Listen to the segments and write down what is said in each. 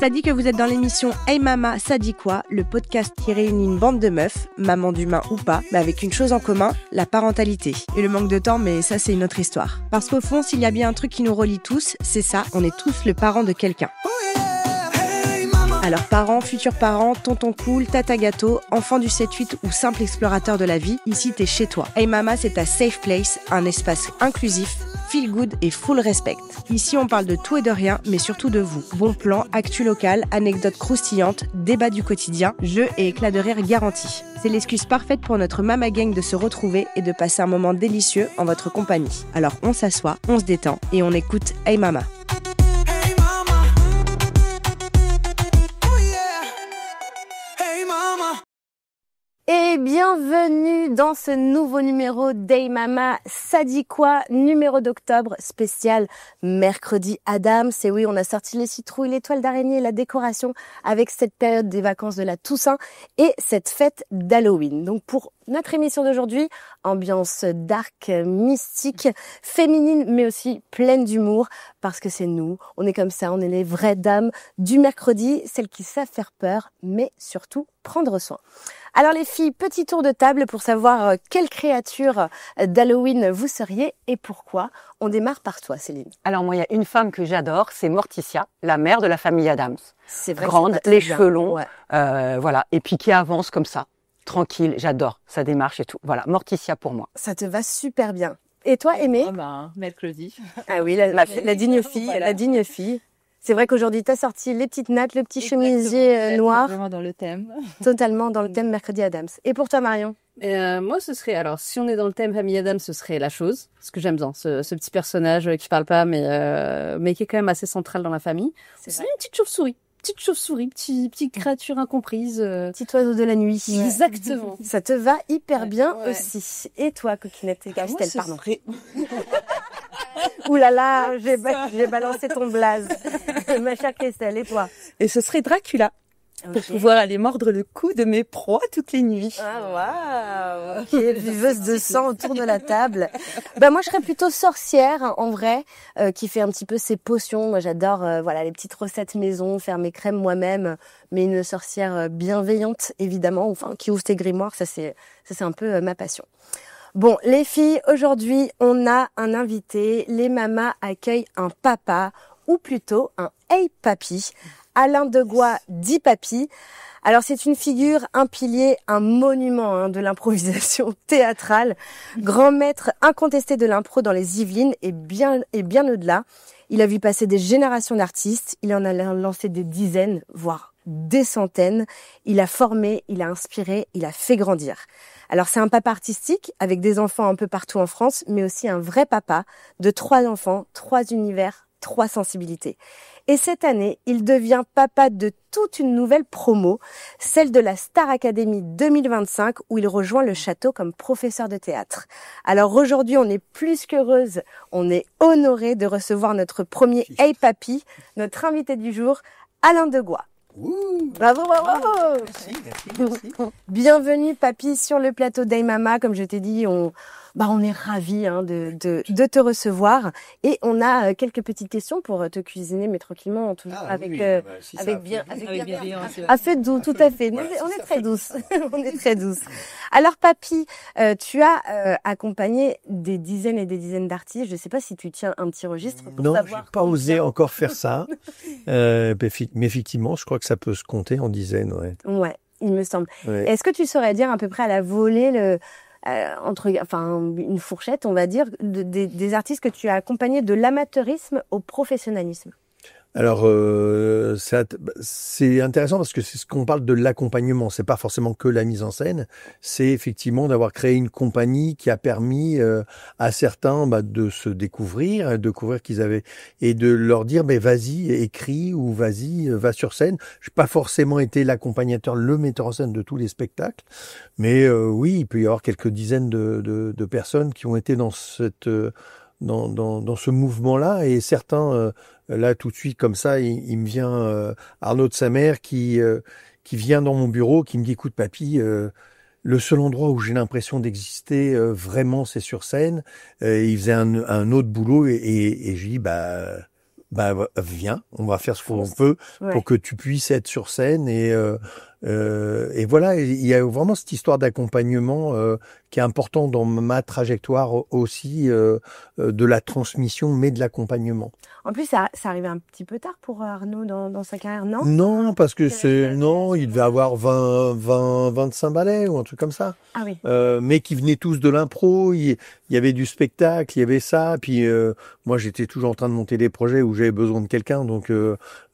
Ça dit que vous êtes dans l'émission Hey Mama, ça dit quoi, le podcast qui réunit une bande de meufs, maman d'humain ou pas, mais avec une chose en commun, la parentalité. Et le manque de temps, mais ça c'est une autre histoire. Parce qu'au fond, s'il y a bien un truc qui nous relie tous, c'est ça, on est tous le parent de quelqu'un. Alors parents, futurs parents, tonton cool, tata gâteau, enfant du 7-8 ou simple explorateur de la vie, ici t'es chez toi. Hey Mama, c'est ta safe place, un espace inclusif, feel good et full respect. Ici on parle de tout et de rien, mais surtout de vous. Bon plan, actu locale, anecdotes croustillantes, débats du quotidien, jeux et éclats de rire garantis. C'est l'excuse parfaite pour notre Mama Gang de se retrouver et de passer un moment délicieux en votre compagnie. Alors on s'assoit, on se détend et on écoute Hey Mama. Et bienvenue dans ce nouveau numéro d'Hey Mama, ça dit quoi, numéro d'octobre spécial mercredi Adams. Et oui, on a sorti les citrouilles, l'étoile d'araignée, la décoration avec cette période des vacances de la Toussaint et cette fête d'Halloween. Donc pour notre émission d'aujourd'hui, ambiance dark, mystique, féminine, mais aussi pleine d'humour, parce que c'est nous, on est comme ça, on est les vraies dames du mercredi, celles qui savent faire peur, mais surtout prendre soin. Alors les filles, petit tour de table pour savoir quelle créature d'Halloween vous seriez et pourquoi. On démarre par toi, Céline. Alors moi, il y a une femme que j'adore, c'est Morticia, la mère de la famille Adams. C'est vrai, grande, les cheveux longs, ouais. voilà, et puis qui avance comme ça, tranquille. J'adore sa démarche et tout. Voilà, Morticia pour moi. Ça te va super bien. Et toi, Aimée? Mercredi. Ah oui, la digne fille, voilà. La digne fille. C'est vrai qu'aujourd'hui, tu as sorti les petites nattes, le petit chemisier noir. Vraiment dans le thème. Totalement dans le thème Mercredi Adams. Et pour toi, Marion? Moi, ce serait, alors, si on est dans le thème famille Adams, ce serait la chose. Parce que j'aime bien ce petit personnage qui parle pas, mais qui est quand même assez central dans la famille. C'est une petite chauve-souris. Petite créature incomprise. Petit oiseau de la nuit. Ouais. Exactement. Ça te va hyper bien aussi. Et toi, coquinette et Christelle, pardon. Ouh là là, j'ai balancé ton blaze. Ma chère Christelle, et toi? Et ce serait Dracula. Okay. Pour pouvoir aller mordre le cou de mes proies toutes les nuits. Ah waouh, qui est buveuse de sang autour de la table. Bah moi je serais plutôt sorcière en vrai, qui fait un petit peu ses potions. Moi j'adore voilà les petites recettes maison, faire mes crèmes moi-même, mais une sorcière bienveillante évidemment, enfin qui ouvre ses grimoires, ça c'est un peu ma passion. Bon, les filles, aujourd'hui, on a un invité. Les mamas accueillent un papa, ou plutôt un Hey Papy. Alain Degois, dit Papy. Alors, c'est une figure, un pilier, un monument de l'improvisation théâtrale. Grand maître incontesté de l'impro dans les Yvelines et bien au-delà. Il a vu passer des générations d'artistes. Il en a lancé des dizaines, voire des centaines. Il a formé, il a inspiré, il a fait grandir. Alors c'est un papa artistique avec des enfants un peu partout en France, mais aussi un vrai papa de 3 enfants, 3 univers, 3 sensibilités. Et cette année, il devient papa de toute une nouvelle promo, celle de la Star Academy 2025, où il rejoint le château comme professeur de théâtre. Alors aujourd'hui, on est plus qu'heureuse, on est honoré de recevoir notre premier Hey Papy, notre invité du jour, Alain Degois. Bravo. Merci. Bienvenue Papy sur le plateau d'Hey Mama. Comme je t'ai dit, on est ravis de te recevoir et on a quelques petites questions pour te cuisiner, mais tranquillement, toujours avec bienveillance. Assez doux, tout à fait. Voilà, on est très douce. On est très douce. Alors Papy, tu as accompagné des dizaines et des dizaines d'artistes. Je ne sais pas si tu tiens un petit registre pour non, savoir. Non, j'ai pas osé encore faire ça. Mais effectivement, je crois que ça peut se compter en dizaines. Ouais, il me semble. Ouais. Est-ce que tu saurais dire à peu près à la volée une fourchette, on va dire, des artistes que tu as accompagnés de l'amateurisme au professionnalisme? Alors, c'est intéressant parce que c'est ce qu'on parle de l'accompagnement. C'est pas forcément que la mise en scène. C'est effectivement d'avoir créé une compagnie qui a permis à certains de se découvrir, qu'ils avaient et de leur dire vas-y, écris ou vas-y, va sur scène. J'ai pas forcément été l'accompagnateur, le metteur en scène de tous les spectacles, mais oui, il peut y avoir quelques dizaines de personnes qui ont été dans cette dans ce mouvement-là, et certains là tout de suite comme ça, il me vient Arnaud de sa mère qui vient dans mon bureau, qui me dit écoute papy, le seul endroit où j'ai l'impression d'exister vraiment c'est sur scène. Il faisait un autre boulot et je lui dis viens, on va faire ce qu'on peut Ouais. pour que tu puisses être sur scène et voilà, il y a vraiment cette histoire d'accompagnement qui est important dans ma trajectoire aussi de la transmission, mais de l'accompagnement. En plus, ça arrivait un petit peu tard pour Arnaud dans sa carrière, non? Non, parce que il devait avoir 25 ballets ou un truc comme ça. Ah oui. Mais qui venaient tous de l'impro, il y avait du spectacle, il y avait ça, puis moi j'étais toujours en train de monter des projets où j'avais besoin de quelqu'un, donc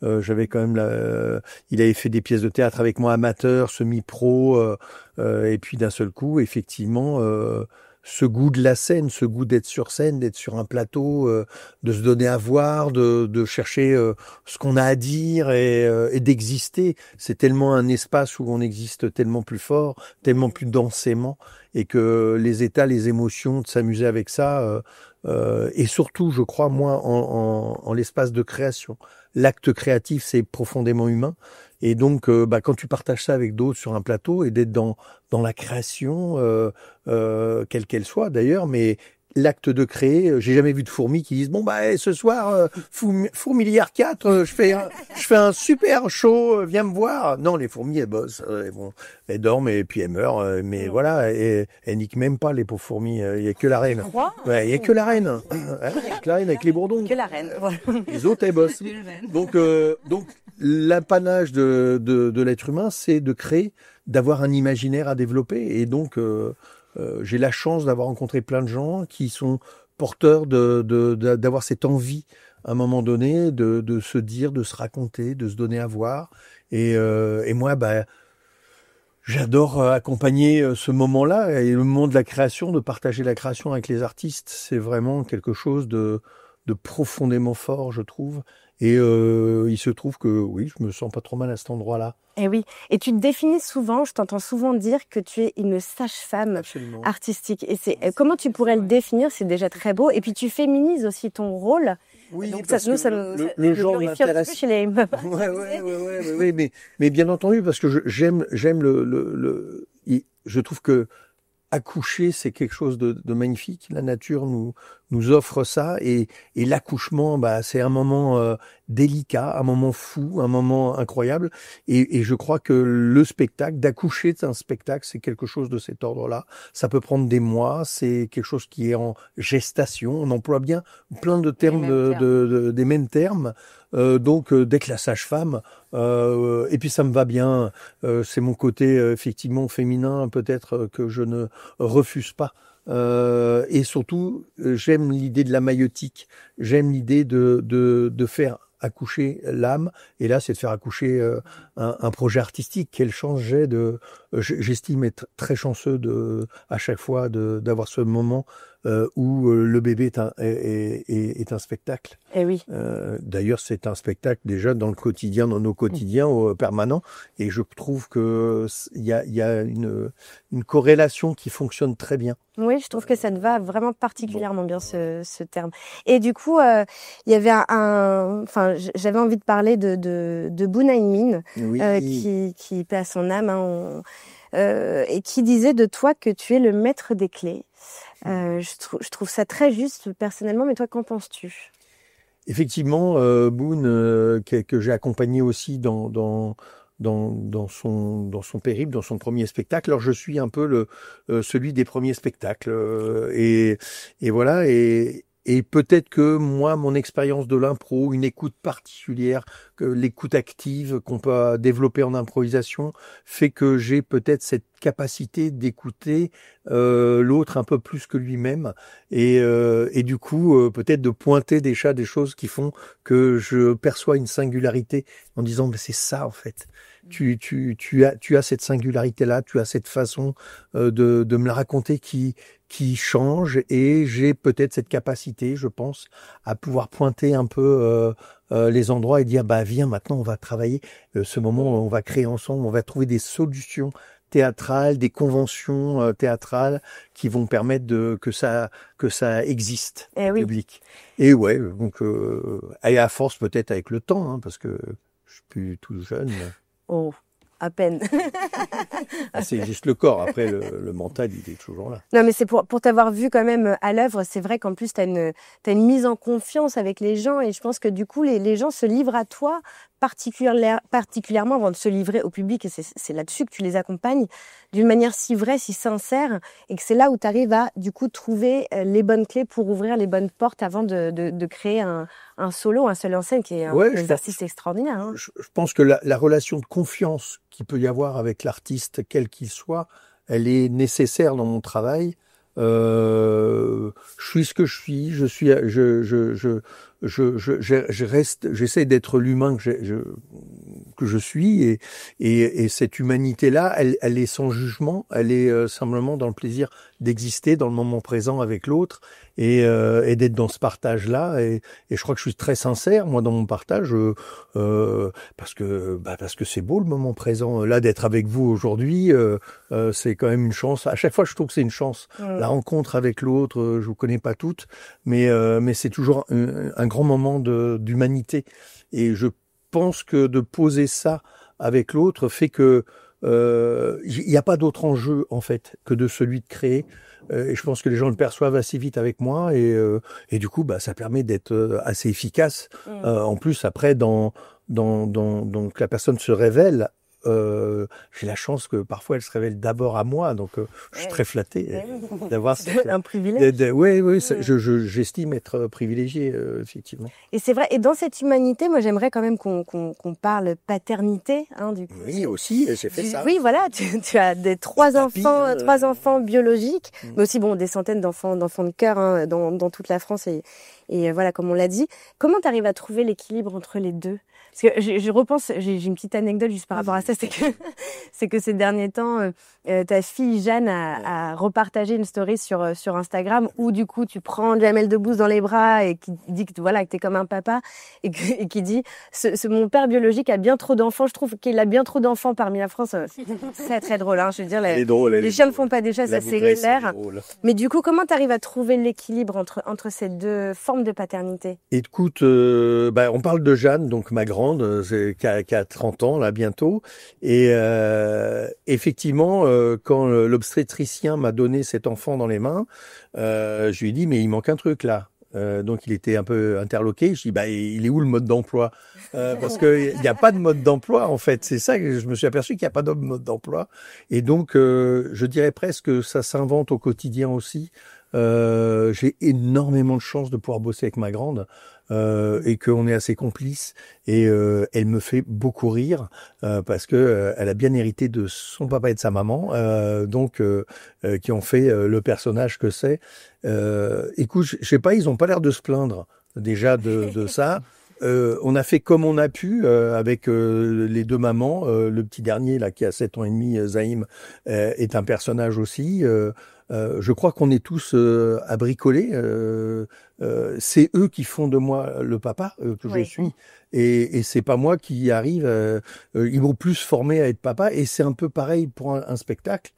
j'avais quand même il avait fait des pièces de théâtre avec moi amateur, semi-pro, et puis d'un seul coup, effectivement, ce goût de la scène, ce goût d'être sur scène, d'être sur un plateau, de se donner à voir, de chercher ce qu'on a à dire et d'exister. C'est tellement un espace où on existe tellement plus fort, tellement plus densément, et que les états, les émotions, de s'amuser avec ça, et surtout, je crois, moi, en l'espace de création. L'acte créatif, c'est profondément humain. Et donc, quand tu partages ça avec d'autres sur un plateau et d'être dans la création, quelle qu'elle soit d'ailleurs, mais l'acte de créer, j'ai jamais vu de fourmis qui disent ce soir Fourmilière 4, je fais un super show, viens me voir. Non, les fourmis elles bossent, elles dorment et puis elles meurent, mais voilà, et elles niquent même pas les pauvres fourmis, il y a que la reine. Ouais, il y a que la reine. Hein, il y a que la reine avec les bourdons. Que la reine, voilà. Les autres elles bossent. Donc l'apanage de l'être humain, c'est de créer, d'avoir un imaginaire à développer, et donc j'ai la chance d'avoir rencontré plein de gens qui sont porteurs d'avoir cette envie à un moment donné de se dire, de se raconter, de se donner à voir. Et moi, j'adore accompagner ce moment-là et le moment de la création, de partager la création avec les artistes. C'est vraiment quelque chose de profondément fort, je trouve. Et il se trouve que oui, je me sens pas trop mal à cet endroit-là. Et oui. Et tu te définis souvent, je t'entends souvent dire que tu es une sage-femme Absolument. artistique. Et comment tu pourrais le définir? C'est déjà très beau. Et puis tu féminises aussi ton rôle. Oui, Donc parce nous, que ça nous le genre glorifie un petit peu m'intéresse. chez les Ouais, mais bien entendu, parce que j'aime je trouve que accoucher, c'est quelque chose de magnifique. La nature nous offre ça, et l'accouchement, c'est un moment délicat, un moment fou, un moment incroyable. Et je crois que le spectacle, d'accoucher d'un spectacle, c'est quelque chose de cet ordre-là. Ça peut prendre des mois, c'est quelque chose qui est en gestation. On emploie bien plein de termes des mêmes termes. Donc d'être la sage-femme, et puis ça me va bien, c'est mon côté effectivement féminin peut-être que je ne refuse pas, et surtout j'aime l'idée de la maïeutique, j'aime l'idée de faire accoucher l'âme, et là c'est de faire accoucher un projet artistique. Quelle chance j'estime être très chanceux à chaque fois d'avoir ce moment où le bébé est un spectacle. Et oui. D'ailleurs, c'est un spectacle déjà dans le quotidien, dans nos quotidiens permanents, et je trouve que il y a une corrélation qui fonctionne très bien. Oui, je trouve que ça te va vraiment particulièrement bien ce terme. Et du coup, il y avait j'avais envie de parler de Bunaimin, Oui. qui paie à son âme, hein, et qui disait de toi que tu es le maître des clés. Je trouve ça très juste personnellement, mais toi, qu'en penses-tu? Effectivement, Boone, que j'ai accompagné aussi dans son périple, dans son premier spectacle. Alors je suis un peu celui des premiers spectacles, et voilà, et peut-être que moi, mon expérience de l'impro, une écoute particulière, que l'écoute active qu'on peut développer en improvisation, fait que j'ai peut-être cette capacité d'écouter l'autre un peu plus que lui-même, et du coup peut-être de pointer des choses qui font que je perçois une singularité en disant c'est ça en fait. Tu as cette singularité-là, tu as cette façon de me la raconter qui change, et j'ai peut-être cette capacité, je pense, à pouvoir pointer un peu les endroits et dire viens, maintenant on va travailler ce moment, on va créer ensemble, on va trouver des solutions théâtrales, des conventions théâtrales qui vont permettre que ça existe au public. Et ouais, donc et à force peut-être avec le temps, hein, parce que je suis plus tout jeune. Oh. à peine. C'est juste le corps. Après, le mental, il est toujours là. Non, mais c'est pour t'avoir vu quand même à l'œuvre. C'est vrai qu'en plus, t'as une mise en confiance avec les gens. Et je pense que du coup, les gens se livrent à toi particulièrement avant de se livrer au public. Et c'est là-dessus que tu les accompagnes d'une manière si vraie, si sincère. Et que c'est là où tu arrives à, du coup, trouver les bonnes clés pour ouvrir les bonnes portes avant de créer un solo, un seul en scène qui est un exercice extraordinaire. Hein. Je pense que la relation de confiance qu'il peut y avoir avec l'artiste, quel qu'il soit, elle est nécessaire dans mon travail. Je suis ce que je suis. J'essaie d'être l'humain que je suis et cette humanité-là, elle est sans jugement, elle est simplement dans le plaisir d'exister dans le moment présent avec l'autre et d'être dans ce partage-là. Et je crois que je suis très sincère, moi, dans mon partage, parce que c'est beau le moment présent. Là, d'être avec vous aujourd'hui, c'est quand même une chance. À chaque fois, je trouve que c'est une chance. La rencontre avec l'autre, je vous connais pas toutes, mais c'est toujours un grand moment d'humanité. Et je pense que de poser ça avec l'autre fait que il n'y a pas d'autre enjeu en fait que de celui de créer. Et je pense que les gens le perçoivent assez vite avec moi et du coup ça permet d'être assez efficace. En plus après donc la personne se révèle. J'ai la chance que parfois elle se révèle d'abord à moi, donc je suis très flatté d'avoir un privilège. Oui, j'estime être privilégié effectivement. Et c'est vrai. Et dans cette humanité, moi j'aimerais quand même qu'on parle paternité, hein, du coup. Oui, aussi, j'ai fait ça. Oui, voilà, tu as trois enfants biologiques, mais aussi des centaines d'enfants de cœur hein, dans toute la France et voilà, comme on l'a dit. Comment tu arrives à trouver l'équilibre entre les deux? Parce que je repense, j'ai une petite anecdote juste par rapport à ça, c'est que ces derniers temps, ta fille Jeanne a repartagé une story sur Instagram où du coup tu prends Jamel Debbouze dans les bras et qui dit que t'es comme un papa et qui dit mon père biologique a bien trop d'enfants, je trouve qu'il a bien trop d'enfants parmi la France. C'est très drôle, hein, je veux dire, les chiens ne font pas des chats, ça c'est clair. Mais du coup, comment tu arrives à trouver l'équilibre entre ces deux formes de paternité? Écoute, on parle de Jeanne, donc ma grande, qui a 30 ans là bientôt, et effectivement, quand l'obstétricien m'a donné cet enfant dans les mains, je lui ai dit mais il manque un truc là. Donc il était un peu interloqué. Je dis il est où le mode d'emploi parce que il n'y a pas de mode d'emploi en fait. C'est ça que je me suis aperçu qu'il n'y a pas de mode d'emploi. Et donc je dirais presque que ça s'invente au quotidien aussi. J'ai énormément de chance de pouvoir bosser avec ma grande et qu'on est assez complices et elle me fait beaucoup rire parce que elle a bien hérité de son papa et de sa maman qui ont fait le personnage que c'est. Écoute, je sais pas, ils ont pas l'air de se plaindre déjà de ça. On a fait comme on a pu avec les deux mamans. Le petit dernier là qui a 7 ans et demi, Zaïm, est un personnage aussi. Je crois qu'on est tous à bricoler. C'est eux qui font de moi le papa que je suis, et c'est pas moi qui arrive. Ils m'ont plus formé à être papa, et c'est un peu pareil pour un spectacle.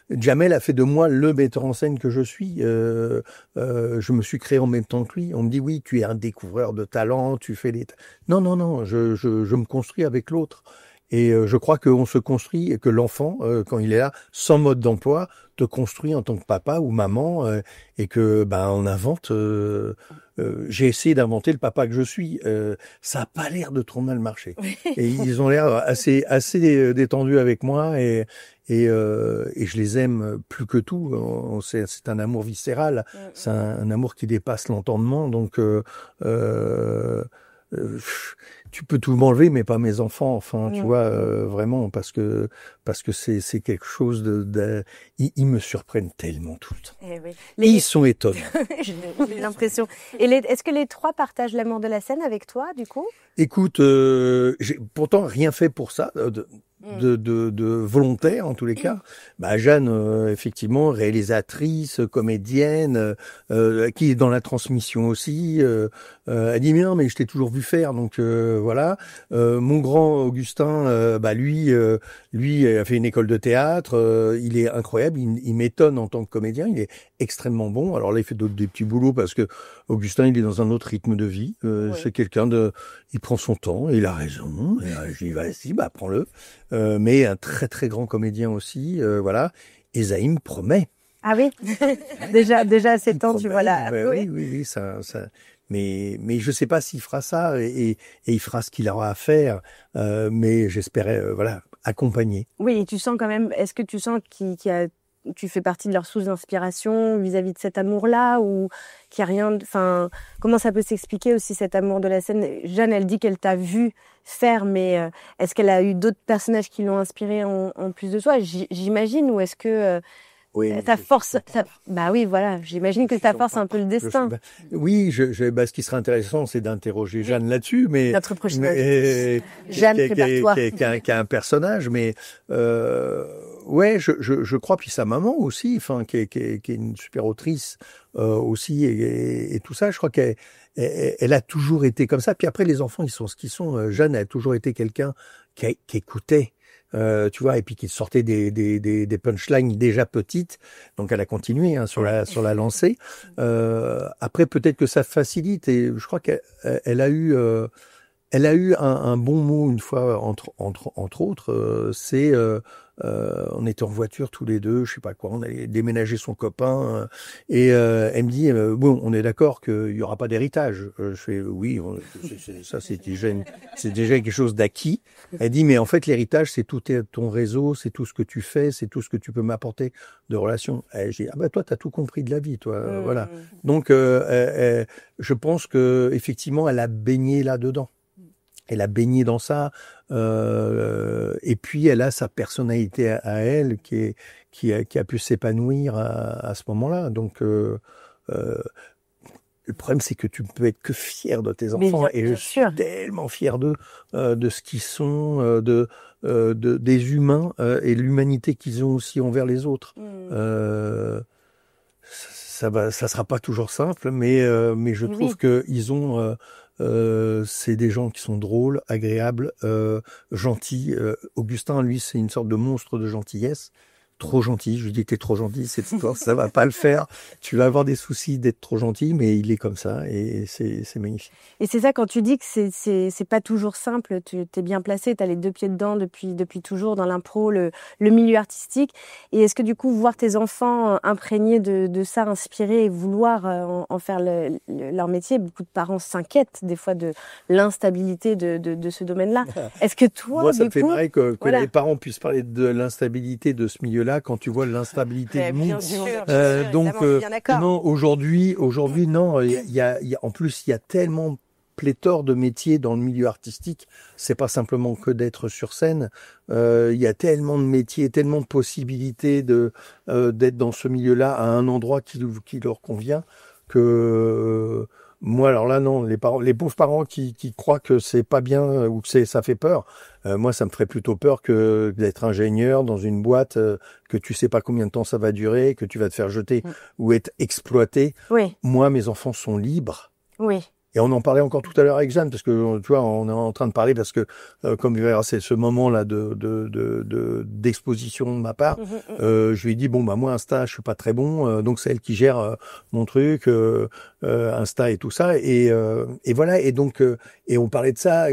Jamel a fait de moi le metteur en scène que je suis. Je me suis créé en même temps que lui. On me dit oui, tu es un découvreur de talent, tu fais des. Non, je me construis avec l'autre. Et je crois qu'on se construit et que l'enfant, quand il est là, sans mode d'emploi, te construit en tant que papa ou maman et que on invente. J'ai essayé d'inventer le papa que je suis. Ça a pas l'air de trop mal marcher. Et ils ont l'air assez détendus avec moi et je les aime plus que tout. C'est un amour viscéral. C'est un amour qui dépasse l'entendement. Donc tu peux tout m'enlever, mais pas mes enfants. Enfin, tu vois, vraiment, parce que c'est quelque chose ils me surprennent tellement tout le temps. Oui. Ils sont étonnants. J'ai l'impression. Et est-ce que les trois partagent l'amour de la scène avec toi, du coup? Écoute, j'ai pourtant rien fait pour ça. de volontaires en tous les cas. Bah Jeanne, effectivement, réalisatrice, comédienne, qui est dans la transmission aussi. Elle dit mais non, mais je t'ai toujours vu faire, donc voilà. Mon grand Augustin, lui a fait une école de théâtre. Il est incroyable, il m'étonne en tant que comédien. Il est extrêmement bon. Alors là, il fait des petits boulots parce que Augustin, il est dans un autre rythme de vie. C'est quelqu'un il prend son temps, et il a raison. Et, je dis vas-y, prends-le. Mais un très très grand comédien aussi, voilà. Et Zaïm promet. Ah oui, déjà à 7 ans, tu vois là. Oui, ça. Mais je sais pas s'il fera ça et il fera ce qu'il aura à faire. Mais j'espérais, accompagner. Oui, et tu sens quand même. Est-ce que tu sens tu fais partie de leur source d'inspiration vis-à-vis de cet amour-là, ou qu'il y a rien. Enfin, comment ça peut s'expliquer aussi cet amour de la scène? Jeanne, elle dit qu'elle t'a vu faire, mais est-ce qu'elle a eu d'autres personnages qui l'ont inspirée en plus de toi? J'imagine, ou est-ce que ta force, oui, voilà, j'imagine que ta force, c'est un peu le destin. Oui, ce qui serait intéressant, c'est d'interroger Jeanne là-dessus, mais notre prochaine Jeanne, prépare-toi. Qui a un personnage, mais je crois, puis sa maman aussi, enfin, qui est une super autrice aussi, et tout ça, je crois elle a toujours été comme ça. Puis après, les enfants, ils sont ce qu'ils sont. Jeanne a toujours été quelqu'un qui écoutait. Tu vois, et puis qui sortait des punchlines déjà petites, donc elle a continué sur la lancée. Après, peut-être que ça facilite, et je crois qu'elle a eu un bon mot une fois entre autres. C'est on était en voiture tous les deux, je sais pas quoi, on allait déménager son copain, et elle me dit on est d'accord qu'il y aura pas d'héritage. Je fais oui, c'est déjà quelque chose d'acquis. Elle dit mais en fait l'héritage c'est tout ton réseau, c'est tout ce que tu fais, c'est tout ce que tu peux m'apporter de relations. Et j'ai dit toi t'as tout compris de la vie, toi. Voilà. Donc je pense que effectivement elle a baigné là-dedans. Elle a baigné dans ça, et puis elle a sa personnalité à elle qui a pu s'épanouir à ce moment-là. Donc le problème, c'est que tu ne peux être que fier de tes enfants, et je suis tellement fier d'eux, de ce qu'ils sont, des humains, et l'humanité qu'ils ont aussi envers les autres. Ça sera pas toujours simple, mais je trouve que ils ont c'est des gens qui sont drôles, agréables, gentils. Augustin, lui, c'est une sorte de monstre de gentillesse. Trop gentil, je lui dis t'es trop gentil, cette histoire, ça va pas le faire. Tu vas avoir des soucis d'être trop gentil, mais il est comme ça, et c'est magnifique. Et c'est ça, quand tu dis que c'est pas toujours simple, tu t'es bien placé, t'as les deux pieds dedans depuis toujours dans l'impro, le milieu artistique. Et est-ce que du coup, voir tes enfants imprégnés de ça, inspirés, et vouloir en faire leur métier, beaucoup de parents s'inquiètent des fois de l'instabilité de ce domaine-là. Est-ce que toi, moi, ça me fait marrer que les parents puissent parler de l'instabilité de ce milieu-là quand tu vois l'instabilité de nous. Donc, non, aujourd'hui, non. En plus, il y a tellement pléthore de métiers dans le milieu artistique. C'est pas simplement que d'être sur scène. Il y a tellement de métiers, tellement de possibilités d'être dans ce milieu-là à un endroit qui leur convient que. Moi, alors là, non, les pauvres parents qui croient que c'est pas bien ou que ça fait peur. Moi, ça me ferait plutôt peur que d'être ingénieur dans une boîte que tu sais pas combien de temps ça va durer, que tu vas te faire jeter ou être exploité. Oui. Moi, mes enfants sont libres. Oui. Et on en parlait encore tout à l'heure avec Jeanne, parce que tu vois, on est en train de parler parce que comme c'est ce moment-là d'exposition de ma part, je lui ai dit moi Insta, je suis pas très bon, donc c'est elle qui gère mon truc, Insta et tout ça, et voilà, et donc et on parlait de ça.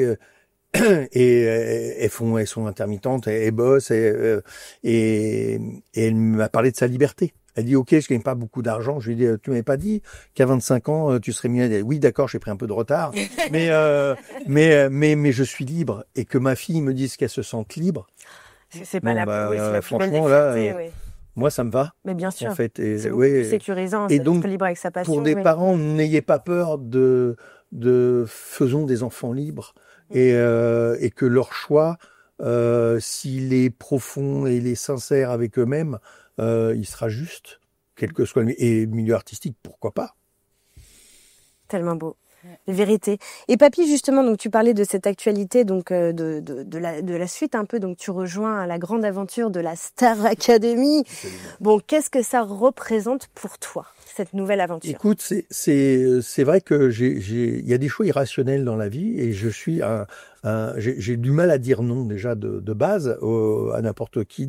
Et elles sont intermittentes, elles bossent, et elle m'a parlé de sa liberté. Elle dit ok, je gagne pas beaucoup d'argent. Je lui ai dit tu m'avais pas dit qu'à 25 ans tu serais millionnaire. Oui d'accord, j'ai pris un peu de retard, mais je suis libre, et que ma fille me dise qu'elle se sente libre. C'est pas franchement là, moi ça me va. Mais bien sûr. En fait, c'est beaucoup plus sécurisant, et donc libre avec sa passion. Pour des parents, n'ayez pas peur de faisons des enfants libres, et que leur choix, s'il est profond et il est sincère avec eux-mêmes, il sera juste, quel que soit le milieu artistique, pourquoi pas. Tellement beau. les vérités. Et Papy, justement, donc tu parlais de cette actualité, donc de la suite un peu, donc tu rejoins la grande aventure de la Star Academy. Bon, qu'est-ce que ça représente pour toi, cette nouvelle aventure? Écoute, c'est vrai que il y a des choix irrationnels dans la vie et je suis j'ai du mal à dire non déjà de base à n'importe qui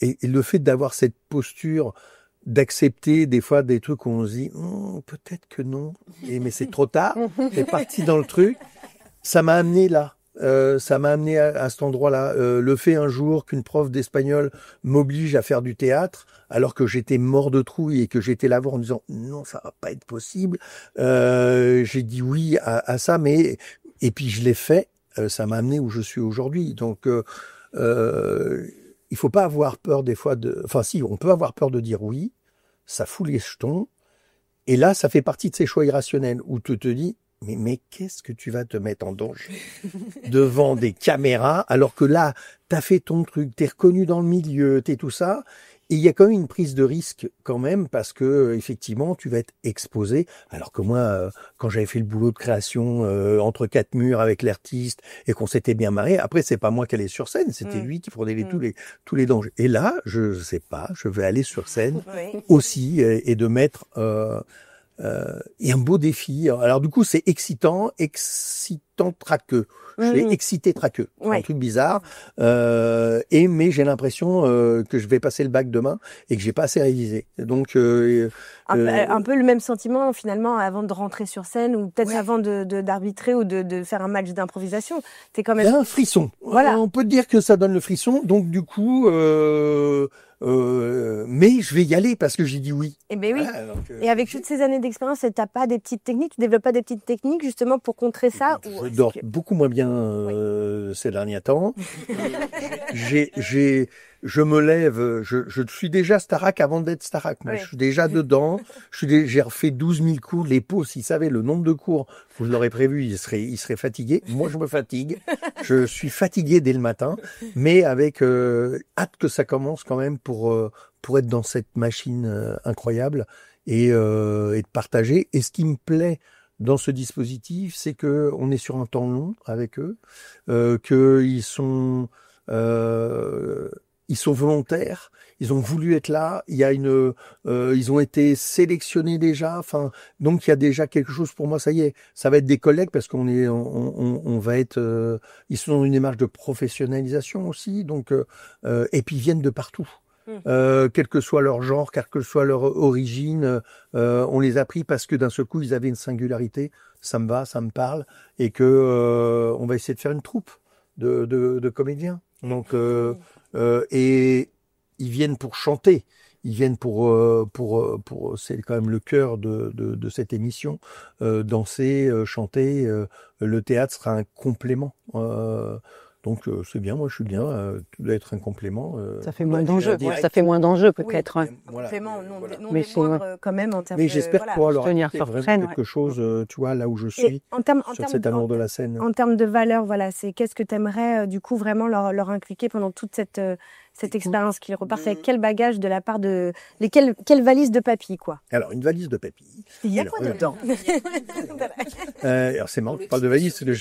et le fait d'avoir cette posture d'accepter des fois des trucs où on se dit peut-être que non, mais c'est trop tard, t'es parti dans le truc, ça m'a amené là. Ça m'a amené à cet endroit-là. Le fait un jour qu'une prof d'espagnol m'oblige à faire du théâtre, alors que j'étais mort de trouille et que j'étais là en disant non, ça va pas être possible. J'ai dit oui à ça, et puis je l'ai fait. Ça m'a amené où je suis aujourd'hui. Donc il faut pas avoir peur des fois enfin si, on peut avoir peur de dire oui. Ça fout les jetons. Et là, ça fait partie de ces choix irrationnels où tu te dis mais qu'est-ce que tu vas te mettre en danger devant des caméras alors que là, t'as fait ton truc, t'es reconnu dans le milieu, t'es tout ça. Et il y a quand même une prise de risque quand même parce que effectivement, tu vas être exposé. Alors que moi, quand j'avais fait le boulot de création entre quatre murs avec l'artiste et qu'on s'était bien marré, après c'est pas moi qui allais sur scène, c'était lui qui prenait tous les dangers. Et là, je sais pas, je vais aller sur scène aussi et de mettre et un beau défi. Alors du coup, c'est excitant traqueux. Je suis excité traqueux. C'est un truc bizarre. Mais j'ai l'impression que je vais passer le bac demain et que j'ai pas assez révisé. Donc un peu le même sentiment finalement avant de rentrer sur scène ou peut-être avant d'arbitrer ou de faire un match d'improvisation. T'es quand même. Il y a un frisson. Voilà. On peut dire que ça donne le frisson. Donc du coup. Mais je vais y aller parce que j'ai dit oui. Et ben oui. Voilà, et avec toutes ces années d'expérience, t'as pas des petites techniques, tu développes pas des petites techniques justement pour contrer ça? Je dors beaucoup moins bien ces derniers temps. Je me lève, je suis déjà Starac avant d'être Starac. Moi, je suis déjà dedans. J'ai refait 12 000 cours. Les pots, s'ils savaient le nombre de cours que je leur ai prévu, ils seraient fatigués. Moi, je me fatigue. Je suis fatigué dès le matin, mais avec hâte que ça commence quand même pour être dans cette machine incroyable et de partager. Et ce qui me plaît dans ce dispositif, c'est que on est sur un temps long avec eux, qu'ils sont volontaires, ils ont voulu être là. Il y a ils ont été sélectionnés déjà. Enfin, donc il y a déjà quelque chose pour moi. Ça y est, ça va être des collègues parce on va être. Ils sont dans une démarche de professionnalisation aussi. Donc et puis ils viennent de partout. Quel que soit leur genre, quelle que soit leur origine, on les a pris parce que d'un seul coup ils avaient une singularité. Ça me va, ça me parle, et que on va essayer de faire une troupe de comédiens. Donc et ils viennent pour chanter, ils viennent pour c'est quand même le cœur de cette émission, danser, chanter. Le théâtre sera un complément. Donc c'est bien, moi je suis bien, tout doit être un complément. Ça fait moins d'enjeux, ça fait moins d'enjeux peut-être. Oui, voilà. Complément, non Mais des moindres quand même en termes mais j'espère pouvoir leur tenir apporter sur vraiment scène, quelque chose, tu vois, là où je suis, sur cet amour de la scène. En termes de valeur, voilà, c'est qu'est-ce que tu aimerais du coup vraiment leur inculquer pendant toute cette expérience, qu'ils repartent avec quel bagage de la part de quelle valise de Papy, quoi. Alors une valise de Papy. Il y a quoi dedans? Alors c'est marrant, tu parles de valise, parce que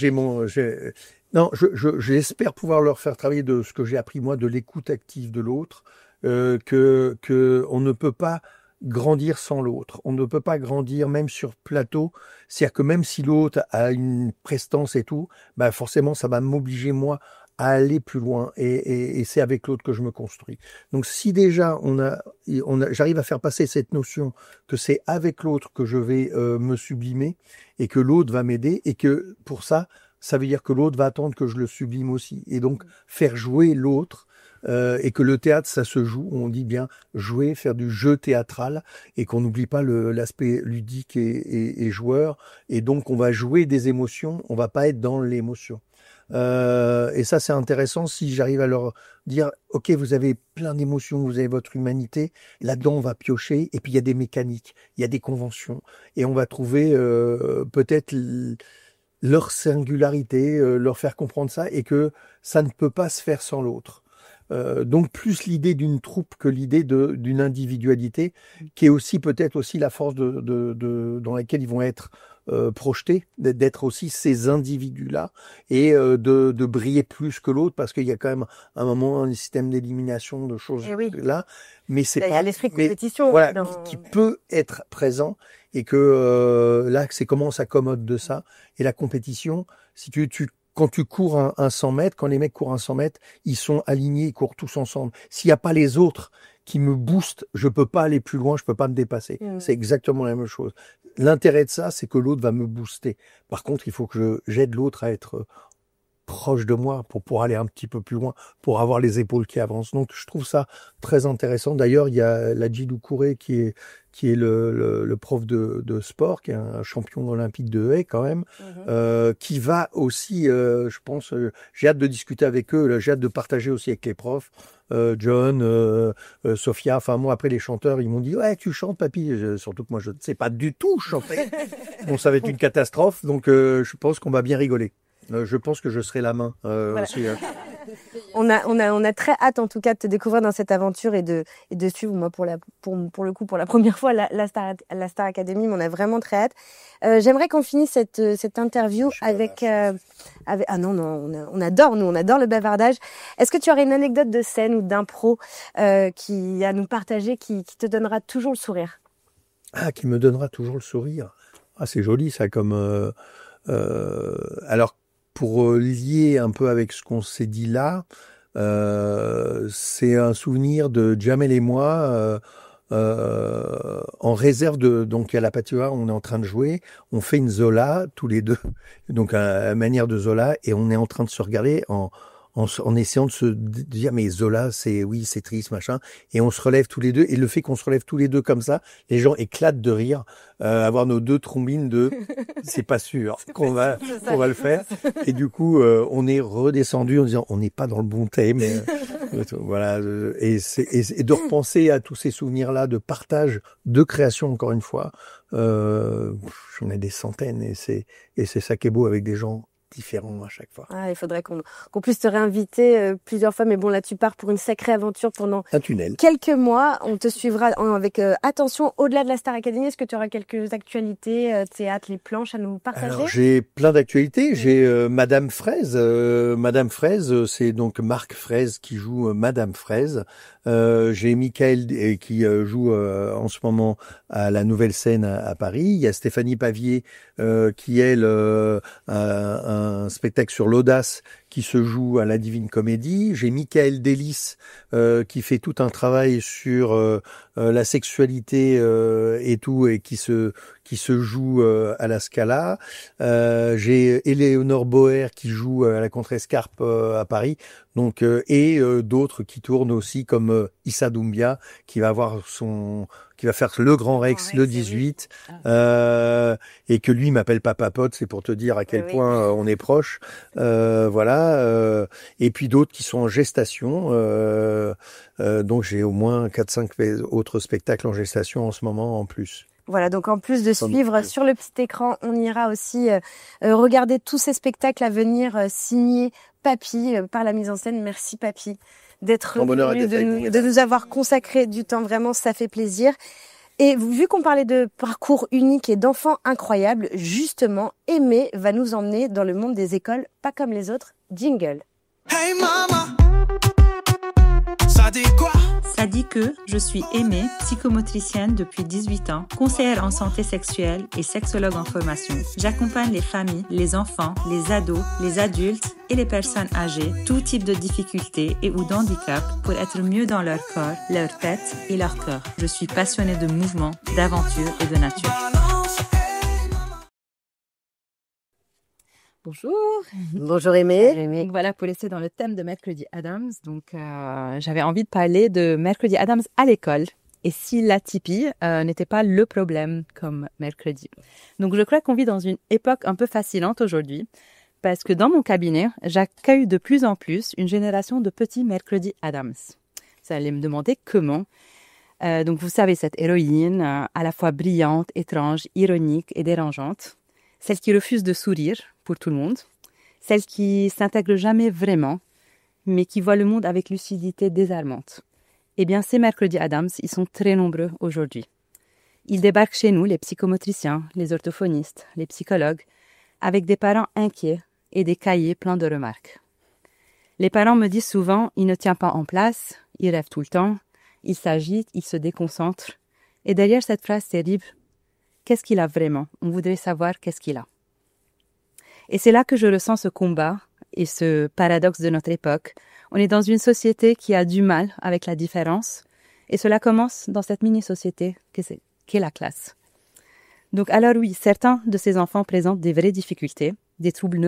j'espère pouvoir leur faire travailler de ce que j'ai appris moi, de l'écoute active de l'autre, que on ne peut pas grandir sans l'autre. On ne peut pas grandir même sur plateau. C'est-à-dire que même si l'autre a une prestance et tout, bah forcément ça va m'obliger moi à aller plus loin, et c'est avec l'autre que je me construis. Donc si déjà j'arrive à faire passer cette notion que c'est avec l'autre que je vais me sublimer et que l'autre va m'aider, et que pour ça veut dire que l'autre va attendre que je le sublime aussi, et donc faire jouer l'autre. Et que le théâtre, ça se joue, on dit bien jouer, faire du jeu théâtral, et qu'on n'oublie pas l'aspect ludique et joueur, et donc on va jouer des émotions, on va pas être dans l'émotion. Et ça c'est intéressant si j'arrive à leur dire ok, vous avez plein d'émotions, vous avez votre humanité, là-dedans on va piocher, et puis il y a des mécaniques, il y a des conventions, et on va trouver peut-être leur singularité, leur faire comprendre ça, et que ça ne peut pas se faire sans l'autre. Donc plus l'idée d'une troupe que l'idée d'une individualité, qui est aussi peut-être aussi la force dans laquelle ils vont être projetés, d'être aussi ces individus-là et de briller plus que l'autre, parce qu'il y a quand même un moment un système d'élimination de choses là, mais c'est il y a l'esprit compétition qui peut être présent, et que là c'est comment on s'accommode de ça. Et la compétition, si quand tu cours un 100 mètres, quand les mecs courent un 100 mètres, ils sont alignés, ils courent tous ensemble. S'il n'y a pas les autres qui me boostent, je peux pas aller plus loin, je peux pas me dépasser. C'est exactement la même chose. L'intérêt de ça, c'est que l'autre va me booster. Par contre, il faut que j'aide l'autre à être proche de moi pour pouvoir aller un petit peu plus loin, pour avoir les épaules qui avancent. Donc, je trouve ça très intéressant. D'ailleurs, il y a Ladji Doucouré qui est le prof de sport, qui est un champion olympique de haie quand même, qui va aussi, je pense, j'ai hâte de discuter avec eux, j'ai hâte de partager aussi avec les profs, John, Sophia, enfin moi après les chanteurs, ils m'ont dit ouais tu chantes papy, surtout que moi je ne sais pas du tout chanter, bon ça va être une catastrophe, donc je pense qu'on va bien rigoler. Je pense que je serai la main aussi. On a très hâte en tout cas de te découvrir dans cette aventure et de suivre, moi pour le coup pour la première fois la Star Academy, mais on a vraiment très hâte. J'aimerais qu'on finisse cette interview avec on adore le bavardage. Est-ce que tu aurais une anecdote de scène ou d'impro qui à nous partager, qui te donnera toujours le sourire? Ah, qui me donnera toujours le sourire. Ah, c'est joli ça comme alors pour lier un peu avec ce qu'on s'est dit là, c'est un souvenir de Jamel et moi en réserve donc à la patinoire, on est en train de jouer, on fait une Zola tous les deux, donc à manière de Zola, et on est en train de se regarder en essayant de se dire mais Zola c'est triste machin, et on se relève tous les deux, et le fait qu'on se relève tous les deux comme ça, les gens éclatent de rire, avoir nos deux trombines de c'est pas sûr qu'on va le faire, et du coup on est redescendu en disant on n'est pas dans le bon thème, voilà, et de repenser à tous ces souvenirs là de partage, de création, encore une fois, j'en ai des centaines, et c'est ça qui est beau avec des gens différents à chaque fois. Ah, il faudrait qu'on puisse te réinviter plusieurs fois, mais bon, là tu pars pour une sacrée aventure pendant un tunnel. Quelques mois. On te suivra avec attention au-delà de la Star Academy. Est-ce que tu auras quelques actualités, théâtre, les planches à nous partager? Alors, j'ai plein d'actualités. J'ai Madame Fraise. Madame Fraise, c'est donc Marc Fraise qui joue Madame Fraise. J'ai Michael qui joue en ce moment à la Nouvelle Scène à Paris. Il y a Stéphanie Pavier qui elle un spectacle sur l'audace qui se joue à la Divine Comédie. J'ai Michael Delis qui fait tout un travail sur la sexualité et tout, et qui se joue à la Scala. J'ai Éléonore Boer qui joue à la Contrescarpe à Paris. Donc et d'autres qui tournent aussi, comme Issa Doumbia qui va faire le Grand Rex le 18, et que lui m'appelle Papa Pote, c'est pour te dire à quel point on est proche. Voilà. Et puis d'autres qui sont en gestation. Donc j'ai au moins 4-5 autres spectacles en gestation en ce moment en plus. Voilà, donc en plus de suivre sur le petit écran, on ira aussi regarder tous ces spectacles à venir signés Papy par la mise en scène. Merci Papy d'être venu, de nous avoir consacré du temps, vraiment ça fait plaisir. Et vu qu'on parlait de parcours unique et d'enfants incroyables, justement, Aimé va nous emmener dans le monde des écoles pas comme les autres. Jingle. Hey mama, ça dit quoi? Ça dit que je suis Aimée, psychomotricienne depuis 18 ans, conseillère en santé sexuelle et sexologue en formation. J'accompagne les familles, les enfants, les ados, les adultes et les personnes âgées, tout type de difficultés et ou d'handicap pour être mieux dans leur corps, leur tête et leur cœur. Je suis passionnée de mouvement, d'aventure et de nature. Bonjour. Bonjour Aimée. Donc voilà, pour laisser dans le thème de Mercredi Adams, donc j'avais envie de parler de Mercredi Adams à l'école et si la Tipeee n'était pas le problème comme mercredi. Donc je crois qu'on vit dans une époque un peu fascinante aujourd'hui parce que dans mon cabinet, j'accueille de plus en plus une génération de petits Mercredi Adams. Vous allez me demander comment. Donc vous savez, cette héroïne à la fois brillante, étrange, ironique et dérangeante, celle qui refuse de sourire pour tout le monde, celle qui s'intègre jamais vraiment mais qui voient le monde avec lucidité désarmante. Eh bien, ces mercredis Adams, ils sont très nombreux aujourd'hui. Ils débarquent chez nous, les psychomotriciens, les orthophonistes, les psychologues, avec des parents inquiets et des cahiers pleins de remarques. Les parents me disent souvent, il ne tient pas en place, il rêve tout le temps, il s'agite, il se déconcentre. Et derrière cette phrase terrible, qu'est-ce qu'il a vraiment? On voudrait savoir qu'est-ce qu'il a. Et c'est là que je ressens ce combat et ce paradoxe de notre époque. On est dans une société qui a du mal avec la différence, et cela commence dans cette mini-société qu'est la classe. Donc alors oui, certains de ces enfants présentent des vraies difficultés, des troubles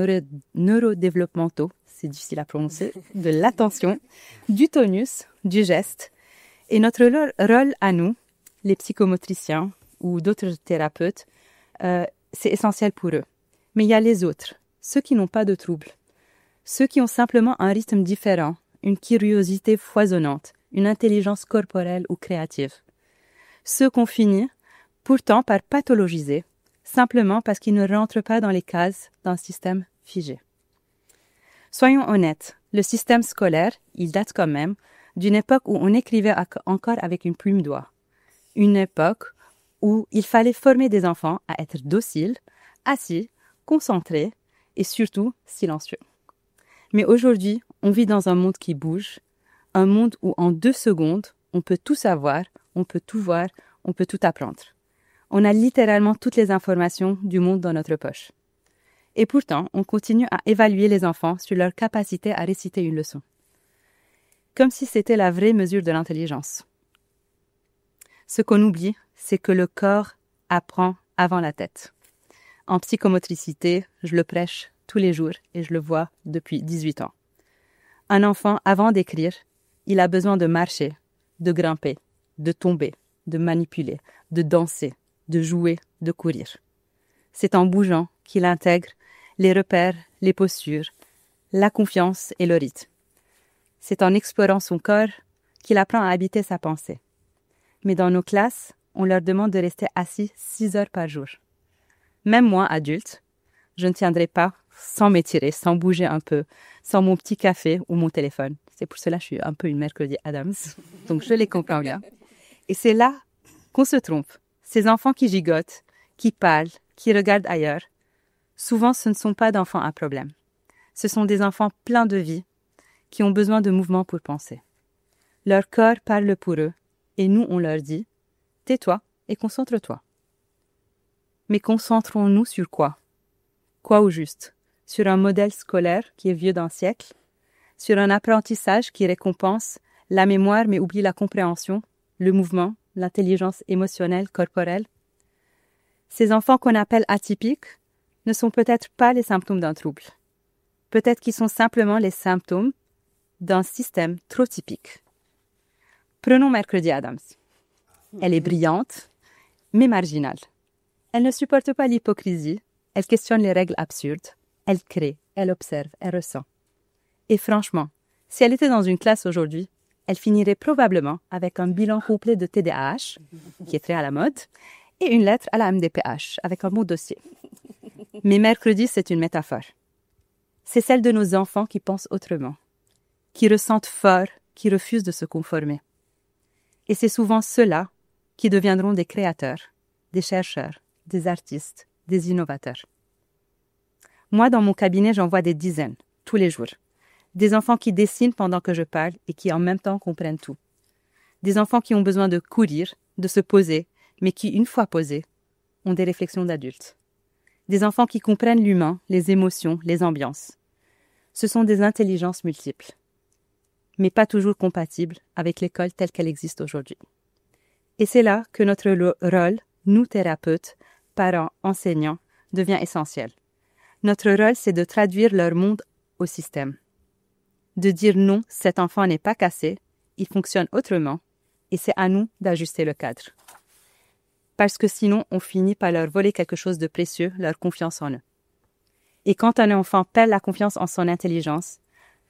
neurodéveloppementaux, c'est difficile à prononcer, de l'attention, du tonus, du geste. Et notre rôle à nous, les psychomotriciens ou d'autres thérapeutes, c'est essentiel pour eux. Mais il y a les autres, ceux qui n'ont pas de troubles, ceux qui ont simplement un rythme différent, une curiosité foisonnante, une intelligence corporelle ou créative. Ceux qu'on finit pourtant par pathologiser, simplement parce qu'ils ne rentrent pas dans les cases d'un système figé. Soyons honnêtes, le système scolaire, il date quand même d'une époque où on écrivait encore avec une plume d'oie. Une époque où il fallait former des enfants à être dociles, assis, concentrés et surtout silencieux. Mais aujourd'hui, on vit dans un monde qui bouge, un monde où en 2 secondes, on peut tout savoir, on peut tout voir, on peut tout apprendre. On a littéralement toutes les informations du monde dans notre poche. Et pourtant, on continue à évaluer les enfants sur leur capacité à réciter une leçon. Comme si c'était la vraie mesure de l'intelligence. Ce qu'on oublie, c'est que le corps apprend avant la tête. En psychomotricité, je le prêche tous les jours et je le vois depuis 18 ans. Un enfant, avant d'écrire, il a besoin de marcher, de grimper, de tomber, de manipuler, de danser, de jouer, de courir. C'est en bougeant qu'il intègre les repères, les postures, la confiance et le rythme. C'est en explorant son corps qu'il apprend à habiter sa pensée. Mais dans nos classes, on leur demande de rester assis 6 heures par jour. Même moi, adulte, je ne tiendrai pas sans m'étirer, sans bouger un peu, sans mon petit café ou mon téléphone. C'est pour cela que je suis un peu une mercredi Adams, donc je les comprends bien. Et c'est là qu'on se trompe. Ces enfants qui gigotent, qui parlent, qui regardent ailleurs, souvent ce ne sont pas d'enfants à problème. Ce sont des enfants pleins de vie, qui ont besoin de mouvement pour penser. Leur corps parle pour eux, et nous on leur dit « tais-toi et concentre-toi ». Mais concentrons-nous sur quoi? Quoi au juste? Sur un modèle scolaire qui est vieux d'un siècle? Sur un apprentissage qui récompense la mémoire mais oublie la compréhension, le mouvement, l'intelligence émotionnelle, corporelle? Ces enfants qu'on appelle atypiques ne sont peut-être pas les symptômes d'un trouble. Peut-être qu'ils sont simplement les symptômes d'un système trop typique. Prenons mercredi Adams. Elle est brillante, mais marginale. Elle ne supporte pas l'hypocrisie, elle questionne les règles absurdes, elle crée, elle observe, elle ressent. Et franchement, si elle était dans une classe aujourd'hui, elle finirait probablement avec un bilan complet de TDAH, qui est très à la mode, et une lettre à la MDPH, avec un mot dossier. Mais mercredi, c'est une métaphore. C'est celle de nos enfants qui pensent autrement, qui ressentent fort, qui refusent de se conformer. Et c'est souvent ceux-là qui deviendront des créateurs, des chercheurs, des artistes, des innovateurs. Moi, dans mon cabinet, j'en vois des dizaines, tous les jours. Des enfants qui dessinent pendant que je parle et qui en même temps comprennent tout. Des enfants qui ont besoin de courir, de se poser, mais qui, une fois posés, ont des réflexions d'adultes. Des enfants qui comprennent l'humain, les émotions, les ambiances. Ce sont des intelligences multiples, mais pas toujours compatibles avec l'école telle qu'elle existe aujourd'hui. Et c'est là que notre rôle, nous thérapeutes, parents, enseignants, devient essentiel. Notre rôle, c'est de traduire leur monde au système. De dire non, cet enfant n'est pas cassé, il fonctionne autrement, et c'est à nous d'ajuster le cadre. Parce que sinon, on finit par leur voler quelque chose de précieux, leur confiance en eux. Et quand un enfant perd la confiance en son intelligence,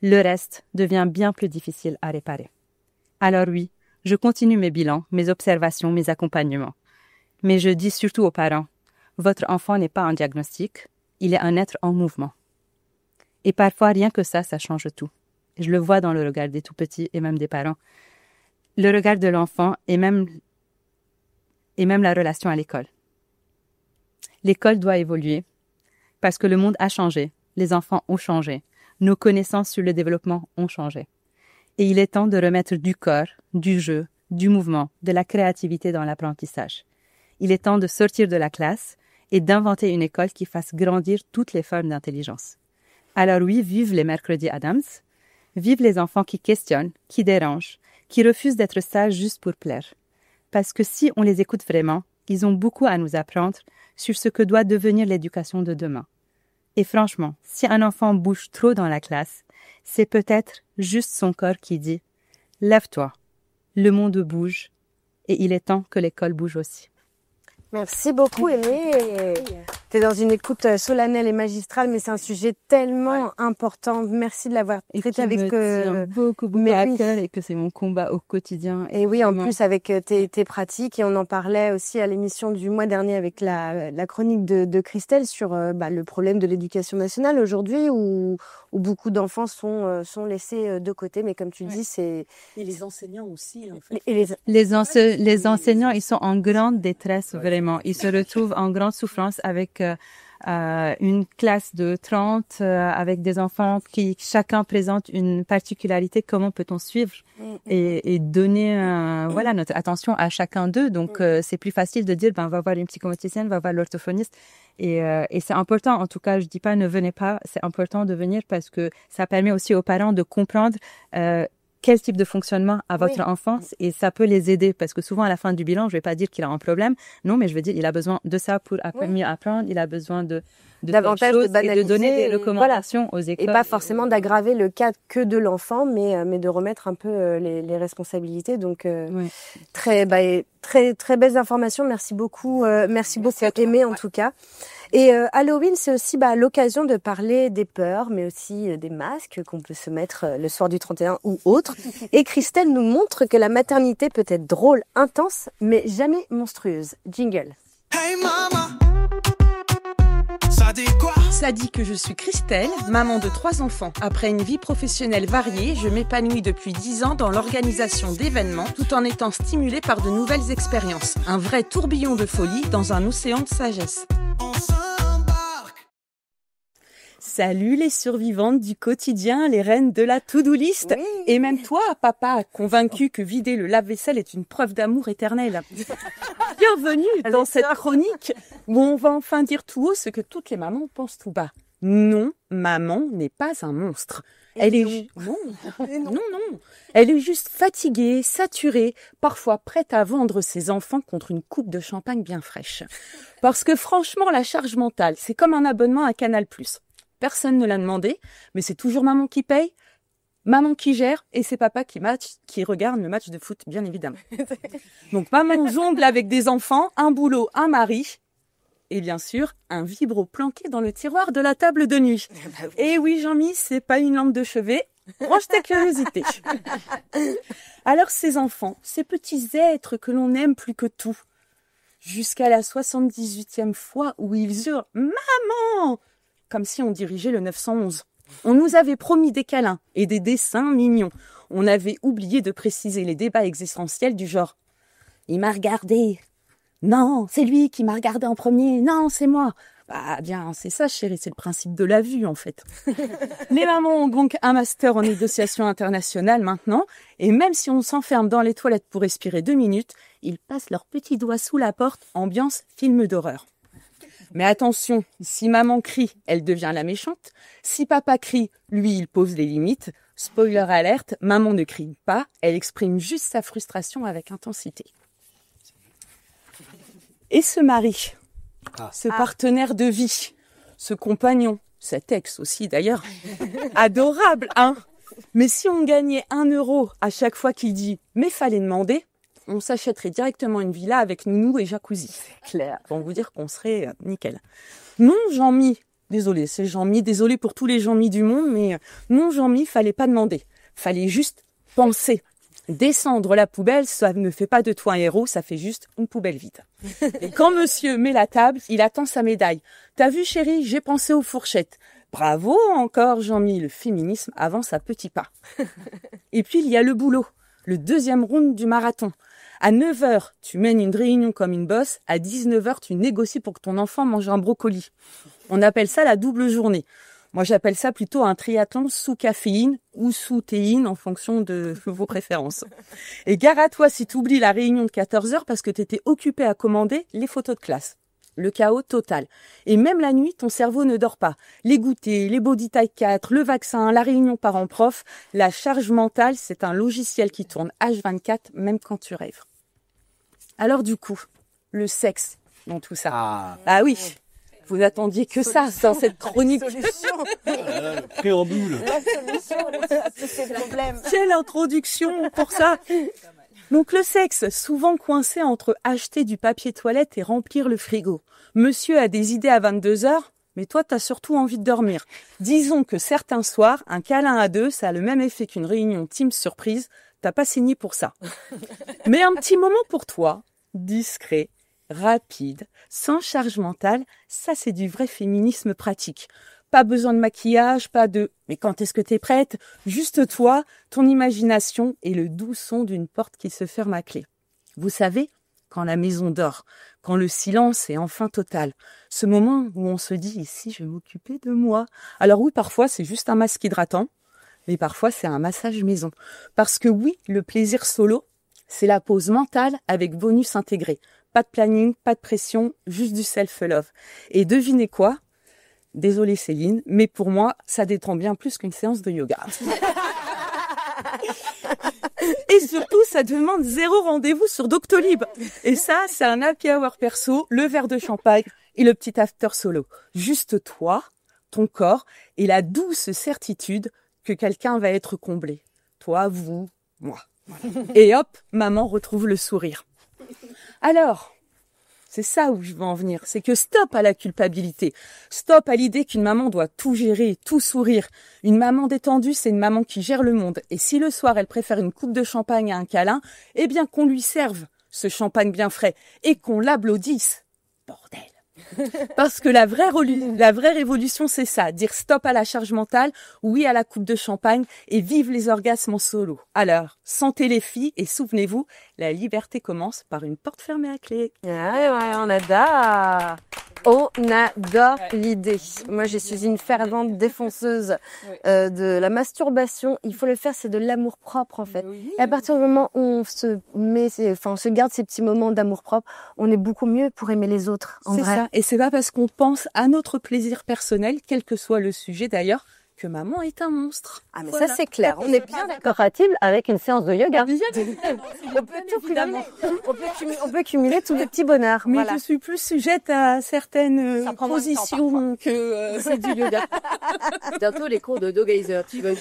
le reste devient bien plus difficile à réparer. Alors oui, je continue mes bilans, mes observations, mes accompagnements. Mais je dis surtout aux parents, votre enfant n'est pas un diagnostic, il est un être en mouvement. Et parfois, rien que ça change tout. je le vois dans le regard des tout petits et même des parents, le regard de l'enfant et même la relation à l'école. L'école doit évoluer parce que le monde a changé, les enfants ont changé, nos connaissances sur le développement ont changé. Et il est temps de remettre du corps, du jeu, du mouvement, de la créativité dans l'apprentissage. Il est temps de sortir de la classe et d'inventer une école qui fasse grandir toutes les formes d'intelligence. Alors oui, vive les mercredis Adams, vive les enfants qui questionnent, qui dérangent, qui refusent d'être sages juste pour plaire. Parce que si on les écoute vraiment, ils ont beaucoup à nous apprendre sur ce que doit devenir l'éducation de demain. Et franchement, si un enfant bouge trop dans la classe, c'est peut-être juste son corps qui dit « Lève-toi, le monde bouge et il est temps que l'école bouge aussi ». Merci beaucoup, Aimée. Tu es dans une écoute solennelle et magistrale, mais c'est un sujet tellement important. Merci de l'avoir traité avec beaucoup à cœur et que c'est mon combat au quotidien. Et oui, en plus avec tes pratiques, et on en parlait aussi à l'émission du mois dernier avec la chronique de Christelle sur le problème de l'éducation nationale aujourd'hui, où beaucoup d'enfants sont laissés de côté. Mais comme tu dis, c'est... Et les enseignants aussi, en fait. Et les enseignants, ils sont en grande détresse, vraiment. Ils se retrouvent en grande souffrance avec une classe de 30, avec des enfants qui chacun présente une particularité. Comment peut-on suivre et donner notre attention à chacun d'eux. Donc, c'est plus facile de dire, va voir une psychomotricienne, va voir l'orthophoniste. Et c'est important, en tout cas, je dis pas ne venez pas, c'est important de venir parce que ça permet aussi aux parents de comprendre quel type de fonctionnement a votre enfant et ça peut les aider parce que souvent à la fin du bilan, je vais pas dire qu'il a un problème, non, mais je vais dire il a besoin de ça pour mieux apprendre, il a besoin de davantage de banaliser et de donner des recommandations aux écoles. Et pas forcément d'aggraver le cas que de l'enfant, mais de remettre un peu les responsabilités. Donc très belles informations. Merci beaucoup Aimée en tout cas. Et Halloween, c'est aussi l'occasion de parler des peurs, mais aussi des masques qu'on peut se mettre le soir du 31 ou autre. Et Christelle nous montre que la maternité peut être drôle, intense, mais jamais monstrueuse. Jingle. Hey mama, ça dit quoi? Ça dit que je suis Christelle, maman de 3 enfants. Après une vie professionnelle variée, je m'épanouis depuis 10 ans dans l'organisation d'événements tout en étant stimulée par de nouvelles expériences. Un vrai tourbillon de folie dans un océan de sagesse. Salut les survivantes du quotidien, les reines de la to-do list. Oui. Et même toi, papa, convaincu que vider le lave-vaisselle est une preuve d'amour éternel. Bienvenue dans cette chronique où on va enfin dire tout haut ce que toutes les mamans pensent tout bas. Non, maman n'est pas un monstre. Elle est non. Elle est juste fatiguée, saturée, parfois prête à vendre ses enfants contre une coupe de champagne bien fraîche. Parce que franchement, la charge mentale, c'est comme un abonnement à Canal+. Personne ne l'a demandé, mais c'est toujours maman qui paye, maman qui gère, et c'est papa qui regarde le match de foot, bien évidemment. Donc maman jongle avec des enfants, un boulot, un mari, et bien sûr, un vibro planqué dans le tiroir de la table de nuit. Et oui, Jean-Mi, c'est pas une lampe de chevet, range ta curiosité. Alors ces enfants, ces petits êtres que l'on aime plus que tout, jusqu'à la 78e fois où ils hurlent « Maman !» comme si on dirigeait le 911. On nous avait promis des câlins et des dessins mignons. On avait oublié de préciser les débats existentiels du genre « Il m'a regardé. Non, c'est lui qui m'a regardé en premier. Non, c'est moi. » Bah bien, c'est ça, chérie, c'est le principe de la vue, en fait. Les mamans ont donc un master en négociation internationale maintenant, et même si on s'enferme dans les toilettes pour respirer 2 minutes, ils passent leurs petits doigts sous la porte, ambiance film d'horreur. Mais attention, si maman crie, elle devient la méchante. Si papa crie, lui, il pose les limites. Spoiler alerte, maman ne crie pas, elle exprime juste sa frustration avec intensité. Et ce mari, ce partenaire de vie, ce compagnon, cet ex aussi d'ailleurs, adorable, hein. Mais si on gagnait 1 euro à chaque fois qu'il dit « mais fallait demander », on s'achèterait directement une villa avec nounou et jacuzzi. C'est clair. Pour vous dire qu'on serait nickel. Non, Jean-Mi. Désolé, c'est Jean-Mi. Désolé pour tous les Jean-Mi du monde, mais non, Jean-Mi, fallait pas demander. Fallait juste penser. Descendre la poubelle, ça ne fait pas de toi un héros, ça fait juste une poubelle vide. Et quand monsieur met la table, il attend sa médaille. T'as vu, chérie, j'ai pensé aux fourchettes. Bravo encore, Jean-Mi, le féminisme avance à petits pas. Et puis, il y a le boulot, le deuxième round du marathon. À 9h, tu mènes une réunion comme une bosse. À 19h, tu négocies pour que ton enfant mange un brocoli. On appelle ça la double journée. Moi, j'appelle ça plutôt un triathlon sous caféine ou sous théine en fonction de vos préférences. Et gare à toi si tu oublies la réunion de 14h parce que tu étais occupé à commander les photos de classe. Le chaos total. Et même la nuit, ton cerveau ne dort pas. Les goûters, les body type 4, le vaccin, la réunion parents-prof, la charge mentale, c'est un logiciel qui tourne H24 même quand tu rêves. Alors du coup, le sexe dans tout ça. Ah oui, vous n'attendiez que ça dans cette chronique. Préambule. Quelle introduction pour ça. Donc le sexe, souvent coincé entre acheter du papier toilette et remplir le frigo. Monsieur a des idées à 22h, mais toi t'as surtout envie de dormir. Disons que certains soirs, un câlin à deux, ça a le même effet qu'une réunion Teams surprise. T'as pas signé pour ça. Mais un petit moment pour toi, discret, rapide, sans charge mentale, ça c'est du vrai féminisme pratique. Pas besoin de maquillage, pas de « mais quand est-ce que t'es prête ?» Juste toi, ton imagination et le doux son d'une porte qui se ferme à clé. Vous savez, quand la maison dort, quand le silence est enfin total, ce moment où on se dit « et si je m'occupais de moi ?» Alors oui, parfois c'est juste un masque hydratant, mais parfois c'est un massage maison. Parce que oui, le plaisir solo, c'est la pause mentale avec bonus intégré. Pas de planning, pas de pression, juste du self-love. Et devinez quoi ? Désolée Céline, mais pour moi, ça détend bien plus qu'une séance de yoga. Et surtout, ça demande 0 rendez-vous sur Doctolib. Et ça, c'est un happy hour perso, le verre de champagne et le petit after solo. Juste toi, ton corps et la douce certitude que quelqu'un va être comblé. Toi, vous, moi. Et hop, maman retrouve le sourire. Alors, c'est ça où je veux en venir. C'est que stop à la culpabilité. Stop à l'idée qu'une maman doit tout gérer, tout sourire. Une maman détendue, c'est une maman qui gère le monde. Et si le soir, elle préfère une coupe de champagne à un câlin, eh bien qu'on lui serve ce champagne bien frais et qu'on l'applaudisse. Bordel. Parce que la vraie révolution, c'est ça. Dire stop à la charge mentale, oui à la coupe de champagne et vive les orgasmes en solo. Alors, sentez les filles et souvenez-vous, la liberté commence par une porte fermée à clé. Ouais, on adore. On adore l'idée. Moi, je suis une fervente défenseuse de la masturbation. Il faut le faire, c'est de l'amour propre en fait. Et à partir du moment où on se garde ces petits moments d'amour propre, on est beaucoup mieux pour aimer les autres. En vrai. C'est ça. Et c'est pas parce qu'on pense à notre plaisir personnel, quel que soit le sujet d'ailleurs, que maman est un monstre. Ah mais voilà. Ça c'est clair. On est bien compatible avec une séance de yoga. On peut tout cumuler. On peut cumuler tous les petits bonheurs. Mais voilà. Je suis plus sujette à certaines positions que c'est du yoga. Bientôt les cours de Dogaiser. Tu veux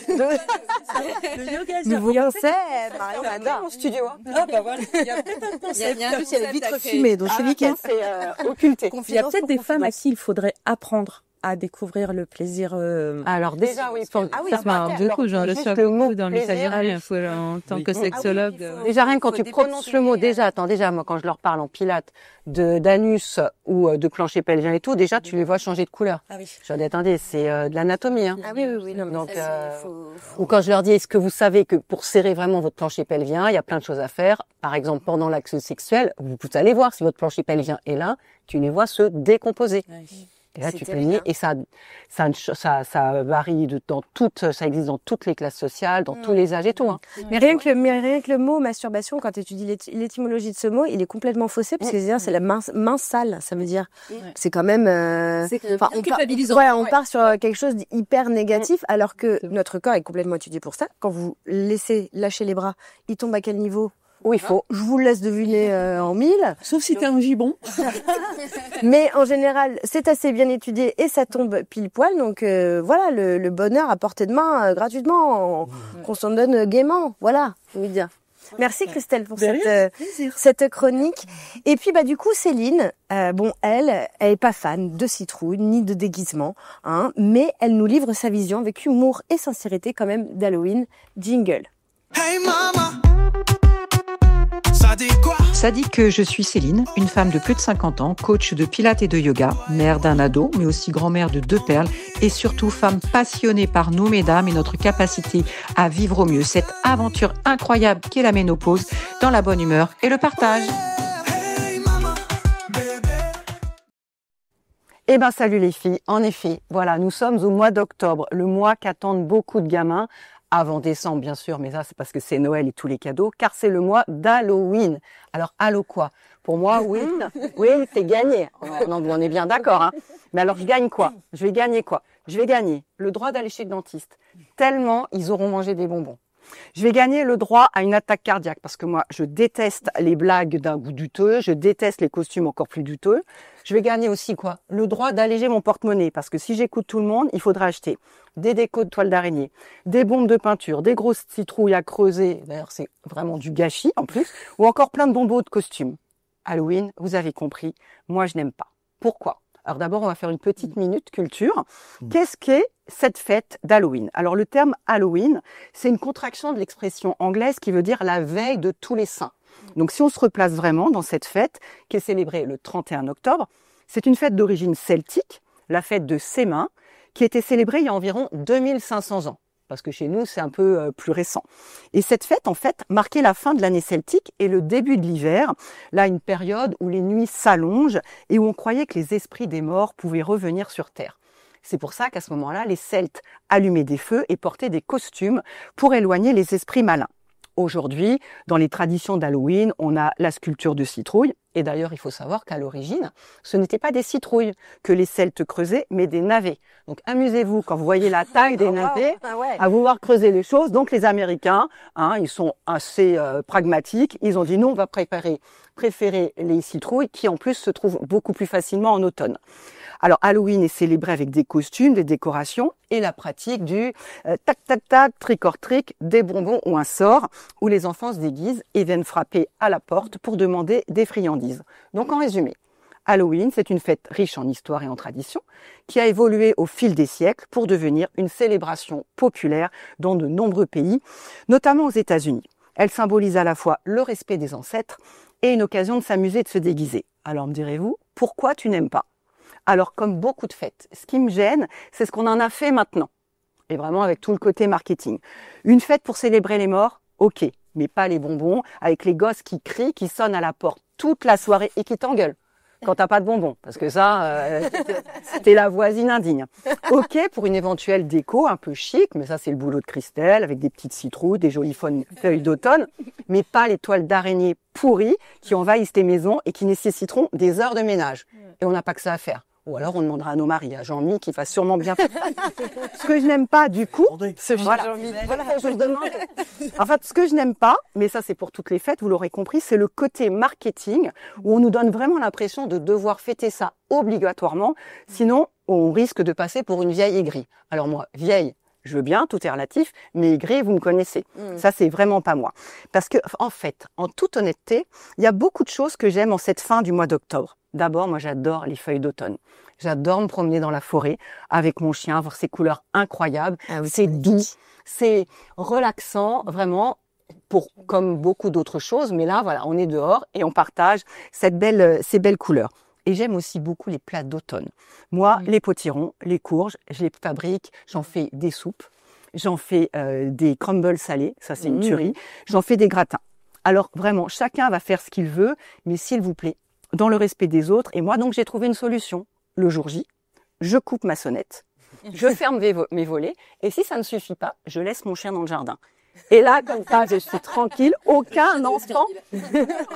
le yoga. Nouveau concept. Marion adore. Mon studio. Ah bah voilà. Il y a peut-être un concept. Il y a les vitres fumées, donc c'est nickel. C'est occulté. Il y a peut-être des femmes à qui il faudrait apprendre à découvrir le plaisir. Alors déjà, oui. Du coup, j'en reçois beaucoup dans l'italienne en tant que sexologue. Déjà, rien quand tu prononces le mot, déjà, moi, quand je leur parle en pilates d'anus ou de plancher pelvien et tout, déjà, tu les vois changer de couleur. Ah oui. Je dis, attendez, c'est de l'anatomie, hein. Ah oui. Non, donc, ou quand je leur dis, est-ce que vous savez que pour serrer vraiment votre plancher pelvien, il y a plein de choses à faire. Par exemple, pendant l'acte sexuel, vous allez voir si votre plancher pelvien est là, tu les vois se décomposer. Oui. Et là, tu peux nier, et ça varie ça existe dans toutes les classes sociales, dans tous les âges et tout, hein. Mais rien que le mot masturbation, quand tu étudies l'étymologie de ce mot, il est complètement faussé, parce que c'est la main sale, ça veut dire. C'est quand même, on part sur quelque chose d'hyper négatif, alors que notre corps est complètement étudié pour ça. Quand vous laissez lâcher les bras, il tombe à quel niveau? Où il faut. Je vous laisse deviner en 1000. Sauf si t'es un gibon. Mais en général, c'est assez bien étudié et ça tombe pile poil. Donc voilà, le bonheur à portée de main gratuitement, qu'on s'en donne gaiement. Voilà, je veux dire. Merci Christelle pour cette chronique. Et puis du coup Céline, elle est pas fan de citrouille ni de déguisement, hein, mais elle nous livre sa vision avec humour et sincérité quand même d'Halloween. Jingle. Hey mama, ça dit quoi? Ça dit que je suis Céline, une femme de plus de 50 ans, coach de pilates et de yoga, mère d'un ado, mais aussi grand-mère de 2 perles, et surtout femme passionnée par nous, mesdames, et notre capacité à vivre au mieux cette aventure incroyable qu'est la ménopause, dans la bonne humeur et le partage. Eh ben salut les filles, en effet, voilà, nous sommes au mois d'octobre, le mois qu'attendent beaucoup de gamins, avant décembre bien sûr, mais ça c'est parce que c'est Noël et tous les cadeaux, car c'est le mois d'Halloween. Alors Halo quoi? Pour moi, oui, c'est gagné. Non, on est bien d'accord, hein. Mais alors je gagne quoi? Je vais gagner quoi? Je vais gagner le droit d'aller chez le dentiste, tellement ils auront mangé des bonbons. Je vais gagner le droit à une attaque cardiaque parce que moi, je déteste les blagues d'un goût douteux, je déteste les costumes encore plus douteux. Je vais gagner aussi quoi? Le droit d'alléger mon porte-monnaie parce que si j'écoute tout le monde, il faudra acheter des décos de toile d'araignée, des bombes de peinture, des grosses citrouilles à creuser, d'ailleurs c'est vraiment du gâchis en plus, ou encore plein de bonbons de costumes. Halloween, vous avez compris, moi je n'aime pas. Pourquoi? Alors d'abord, on va faire une petite minute culture. Qu'est-ce qu'est cette fête d'Halloween? Alors le terme Halloween, c'est une contraction de l'expression anglaise qui veut dire la veille de tous les saints. Donc si on se replace vraiment dans cette fête qui est célébrée le 31 octobre, c'est une fête d'origine celtique, la fête de Sémin, qui a été célébrée il y a environ 2500 ans. Parce que chez nous, c'est un peu plus récent. Et cette fête, en fait, marquait la fin de l'année celtique et le début de l'hiver. Là, une période où les nuits s'allongent et où on croyait que les esprits des morts pouvaient revenir sur Terre. C'est pour ça qu'à ce moment-là, les Celtes allumaient des feux et portaient des costumes pour éloigner les esprits malins. Aujourd'hui, dans les traditions d'Halloween, on a la sculpture de citrouille. Et d'ailleurs, il faut savoir qu'à l'origine, ce n'étaient pas des citrouilles que les Celtes creusaient, mais des navets. Donc amusez-vous quand vous voyez la taille des navets à vouloir creuser les choses. Donc les Américains, ils sont assez pragmatiques. Ils ont dit non, on va préférer les citrouilles qui en plus se trouvent beaucoup plus facilement en automne. Alors Halloween est célébré avec des costumes, des décorations et la pratique du tac-tac-tac, trick-or-trick, des bonbons ou un sort où les enfants se déguisent et viennent frapper à la porte pour demander des friandises. Donc en résumé, Halloween, c'est une fête riche en histoire et en tradition qui a évolué au fil des siècles pour devenir une célébration populaire dans de nombreux pays, notamment aux États-Unis. Elle symbolise à la fois le respect des ancêtres et une occasion de s'amuser et de se déguiser. Alors me direz-vous, pourquoi tu n'aimes pas ? Alors, comme beaucoup de fêtes, ce qui me gêne, c'est ce qu'on en a fait maintenant. Et vraiment avec tout le côté marketing. Une fête pour célébrer les morts, ok, mais pas les bonbons, avec les gosses qui crient, qui sonnent à la porte toute la soirée et qui t'engueulent quand t'as pas de bonbons. Parce que ça, t'es la voisine indigne. Ok, pour une éventuelle déco un peu chic, mais ça c'est le boulot de Christelle, avec des petites citrouilles, des jolies feuilles d'automne, mais pas les toiles d'araignée pourries qui envahissent tes maisons et qui nécessiteront des heures de ménage. Et on n'a pas que ça à faire. Ou alors on demandera à nos maris, à Jean-Mi, qui va sûrement bien faire. Ce que je n'aime pas du coup, ce que je n'aime pas, mais ça c'est pour toutes les fêtes, vous l'aurez compris, c'est le côté marketing où on nous donne vraiment l'impression de devoir fêter ça obligatoirement, sinon on risque de passer pour une vieille aigrie. Alors moi, vieille, je veux bien, tout est relatif, mais aigrie, vous me connaissez. Ça, c'est vraiment pas moi. Parce que, en fait, en toute honnêteté, il y a beaucoup de choses que j'aime en cette fin du mois d'octobre. D'abord, moi, j'adore les feuilles d'automne. J'adore me promener dans la forêt avec mon chien, voir ces couleurs incroyables. Ah oui, c'est doux, c'est relaxant, vraiment, comme beaucoup d'autres choses. Mais là, voilà, on est dehors et on partage ces belles couleurs. Et j'aime aussi beaucoup les plats d'automne. Moi, les potirons, les courges, je les fabrique, j'en fais des soupes, j'en fais des crumbles salés, ça c'est une tuerie, j'en fais des gratins. Alors vraiment, chacun va faire ce qu'il veut, mais s'il vous plaît, dans le respect des autres. Et moi, donc, j'ai trouvé une solution. Le jour J, je coupe ma sonnette, je ferme mes volets, et si ça ne suffit pas, je laisse mon chien dans le jardin. Et là, comme ça, je suis tranquille, aucun enfant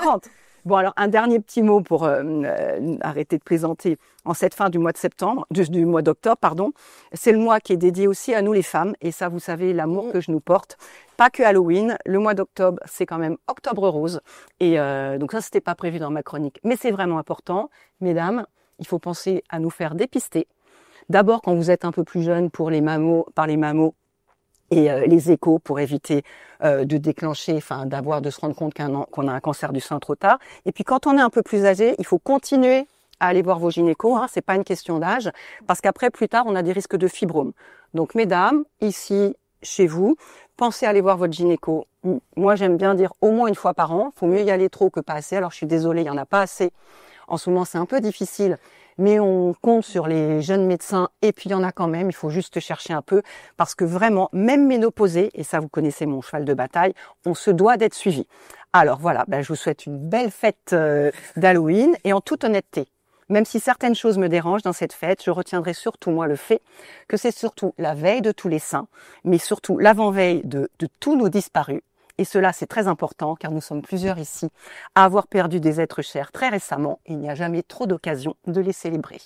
rentre. Bon, alors, un dernier petit mot pour arrêter de plaisanter. En cette fin du mois d'octobre, pardon, c'est le mois qui est dédié aussi à nous les femmes. Et ça, vous savez, l'amour que je nous porte. Pas que Halloween. Le mois d'octobre, c'est quand même Octobre Rose. Et donc ça, c'était pas prévu dans ma chronique. Mais c'est vraiment important. Mesdames, il faut penser à nous faire dépister. D'abord, quand vous êtes un peu plus jeune, par les mammos et les échos pour éviter de déclencher, de se rendre compte qu'on a un cancer du sein trop tard. Et puis quand on est un peu plus âgé, il faut continuer à aller voir vos gynécos, c'est pas une question d'âge, parce qu'après, plus tard, on a des risques de fibrome. Donc mesdames, ici, chez vous, pensez à aller voir votre gynéco moi j'aime bien dire au moins une fois par an. Faut mieux y aller trop que pas assez. Alors je suis désolée, il y en a pas assez. En ce moment c'est un peu difficile, mais on compte sur les jeunes médecins et puis il y en a quand même. Il faut juste chercher un peu parce que vraiment, même ménopausée, et ça vous connaissez mon cheval de bataille, on se doit d'être suivi. Alors voilà, je vous souhaite une belle fête d'Halloween et en toute honnêteté. Même si certaines choses me dérangent dans cette fête, je retiendrai surtout, moi, le fait que c'est surtout la veille de tous les saints, mais surtout l'avant-veille de tous nos disparus. Et cela, c'est très important, car nous sommes plusieurs ici à avoir perdu des êtres chers très récemment. Et il n'y a jamais trop d'occasion de les célébrer.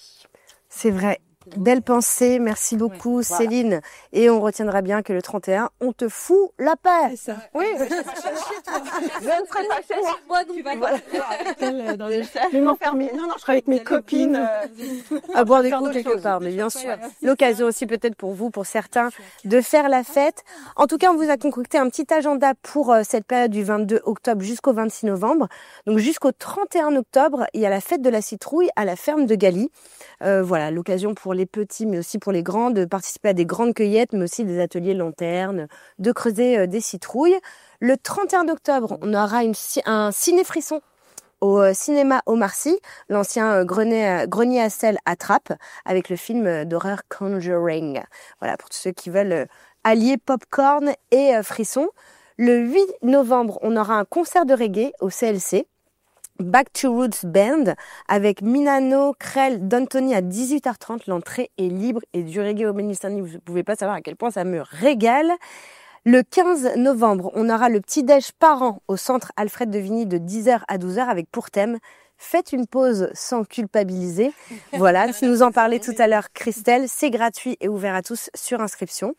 C'est vrai. Belle pensée, merci beaucoup Céline. Et on retiendra bien que le 31, on te fout la paix. C'est ça. Oui, je ne serai pas chez moi. Tu vas Je vais m'enfermer. Non, je serai avec mes copines. À boire des coups quelque part, mais bien sûr. L'occasion aussi peut-être pour vous, pour certains, de faire la fête. En tout cas, on vous a concocté un petit agenda pour cette période du 22 octobre jusqu'au 26 novembre. Donc jusqu'au 31 octobre, il y a la fête de la citrouille à la ferme de Galie. Voilà, l'occasion pour les petits, mais aussi pour les grands, de participer à des grandes cueillettes, mais aussi des ateliers lanternes, de creuser des citrouilles. Le 31 octobre, on aura un ciné-frisson au cinéma Omar Sy, l'ancien grenier à sel à Trappes, avec le film d'horreur Conjuring. Voilà, pour tous ceux qui veulent allier popcorn et frisson. Le 8 novembre, on aura un concert de reggae au CLC. Back to Roots Band avec Minano, Krell, D'Antoni à 18h30. L'entrée est libre et du reggae au Ménistani. Vous ne pouvez pas savoir à quel point ça me régale. Le 15 novembre, on aura le petit déj par an au centre Alfred de Vigny de 10h à 12h avec pour thème faites une pause sans culpabiliser. Voilà, tu nous en parlais tout à l'heure Christelle, c'est gratuit et ouvert à tous sur inscription.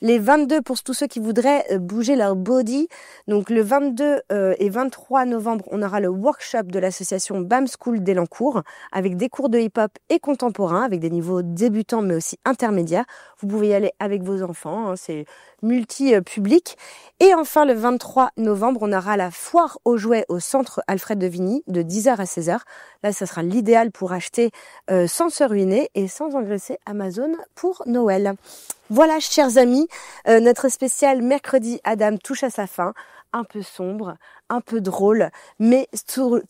Les 22 pour tous ceux qui voudraient bouger leur body. Donc le 22 et 23 novembre, on aura le workshop de l'association BAM School d'Elancourt avec des cours de hip-hop et contemporain avec des niveaux débutants mais aussi intermédiaires. Vous pouvez y aller avec vos enfants, hein, c'est multi-public. Et enfin, le 23 novembre, on aura la foire aux jouets au centre Alfred de Vigny de 10h à 16h. Là, ça sera l'idéal pour acheter sans se ruiner et sans engraisser Amazon pour Noël. Voilà, chers amis, notre spécial Mercredi Adam touche à sa fin. Un peu sombre, un peu drôle, mais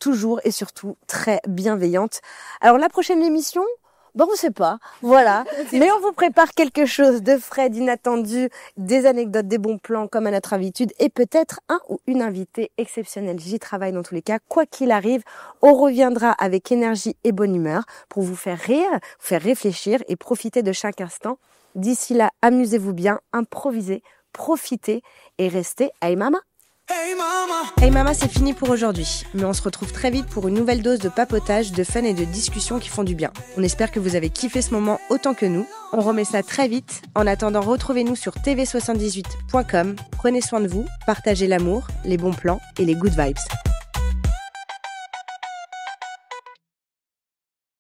toujours et surtout très bienveillante. Alors, la prochaine émission, on ne sait pas, voilà. Mais on vous prépare quelque chose de frais, d'inattendu, des anecdotes, des bons plans comme à notre habitude et peut-être un ou une invitée exceptionnelle. J'y travaille dans tous les cas. Quoi qu'il arrive, on reviendra avec énergie et bonne humeur pour vous faire rire, vous faire réfléchir et profiter de chaque instant. D'ici là, amusez-vous bien, improvisez, profitez et restez Hey Mama. Hey Mama. Hey Mama, c'est fini pour aujourd'hui. Mais on se retrouve très vite pour une nouvelle dose de papotage, de fun et de discussions qui font du bien. On espère que vous avez kiffé ce moment autant que nous. On remet ça très vite. En attendant, retrouvez-nous sur tv78.com. Prenez soin de vous, partagez l'amour, les bons plans et les good vibes.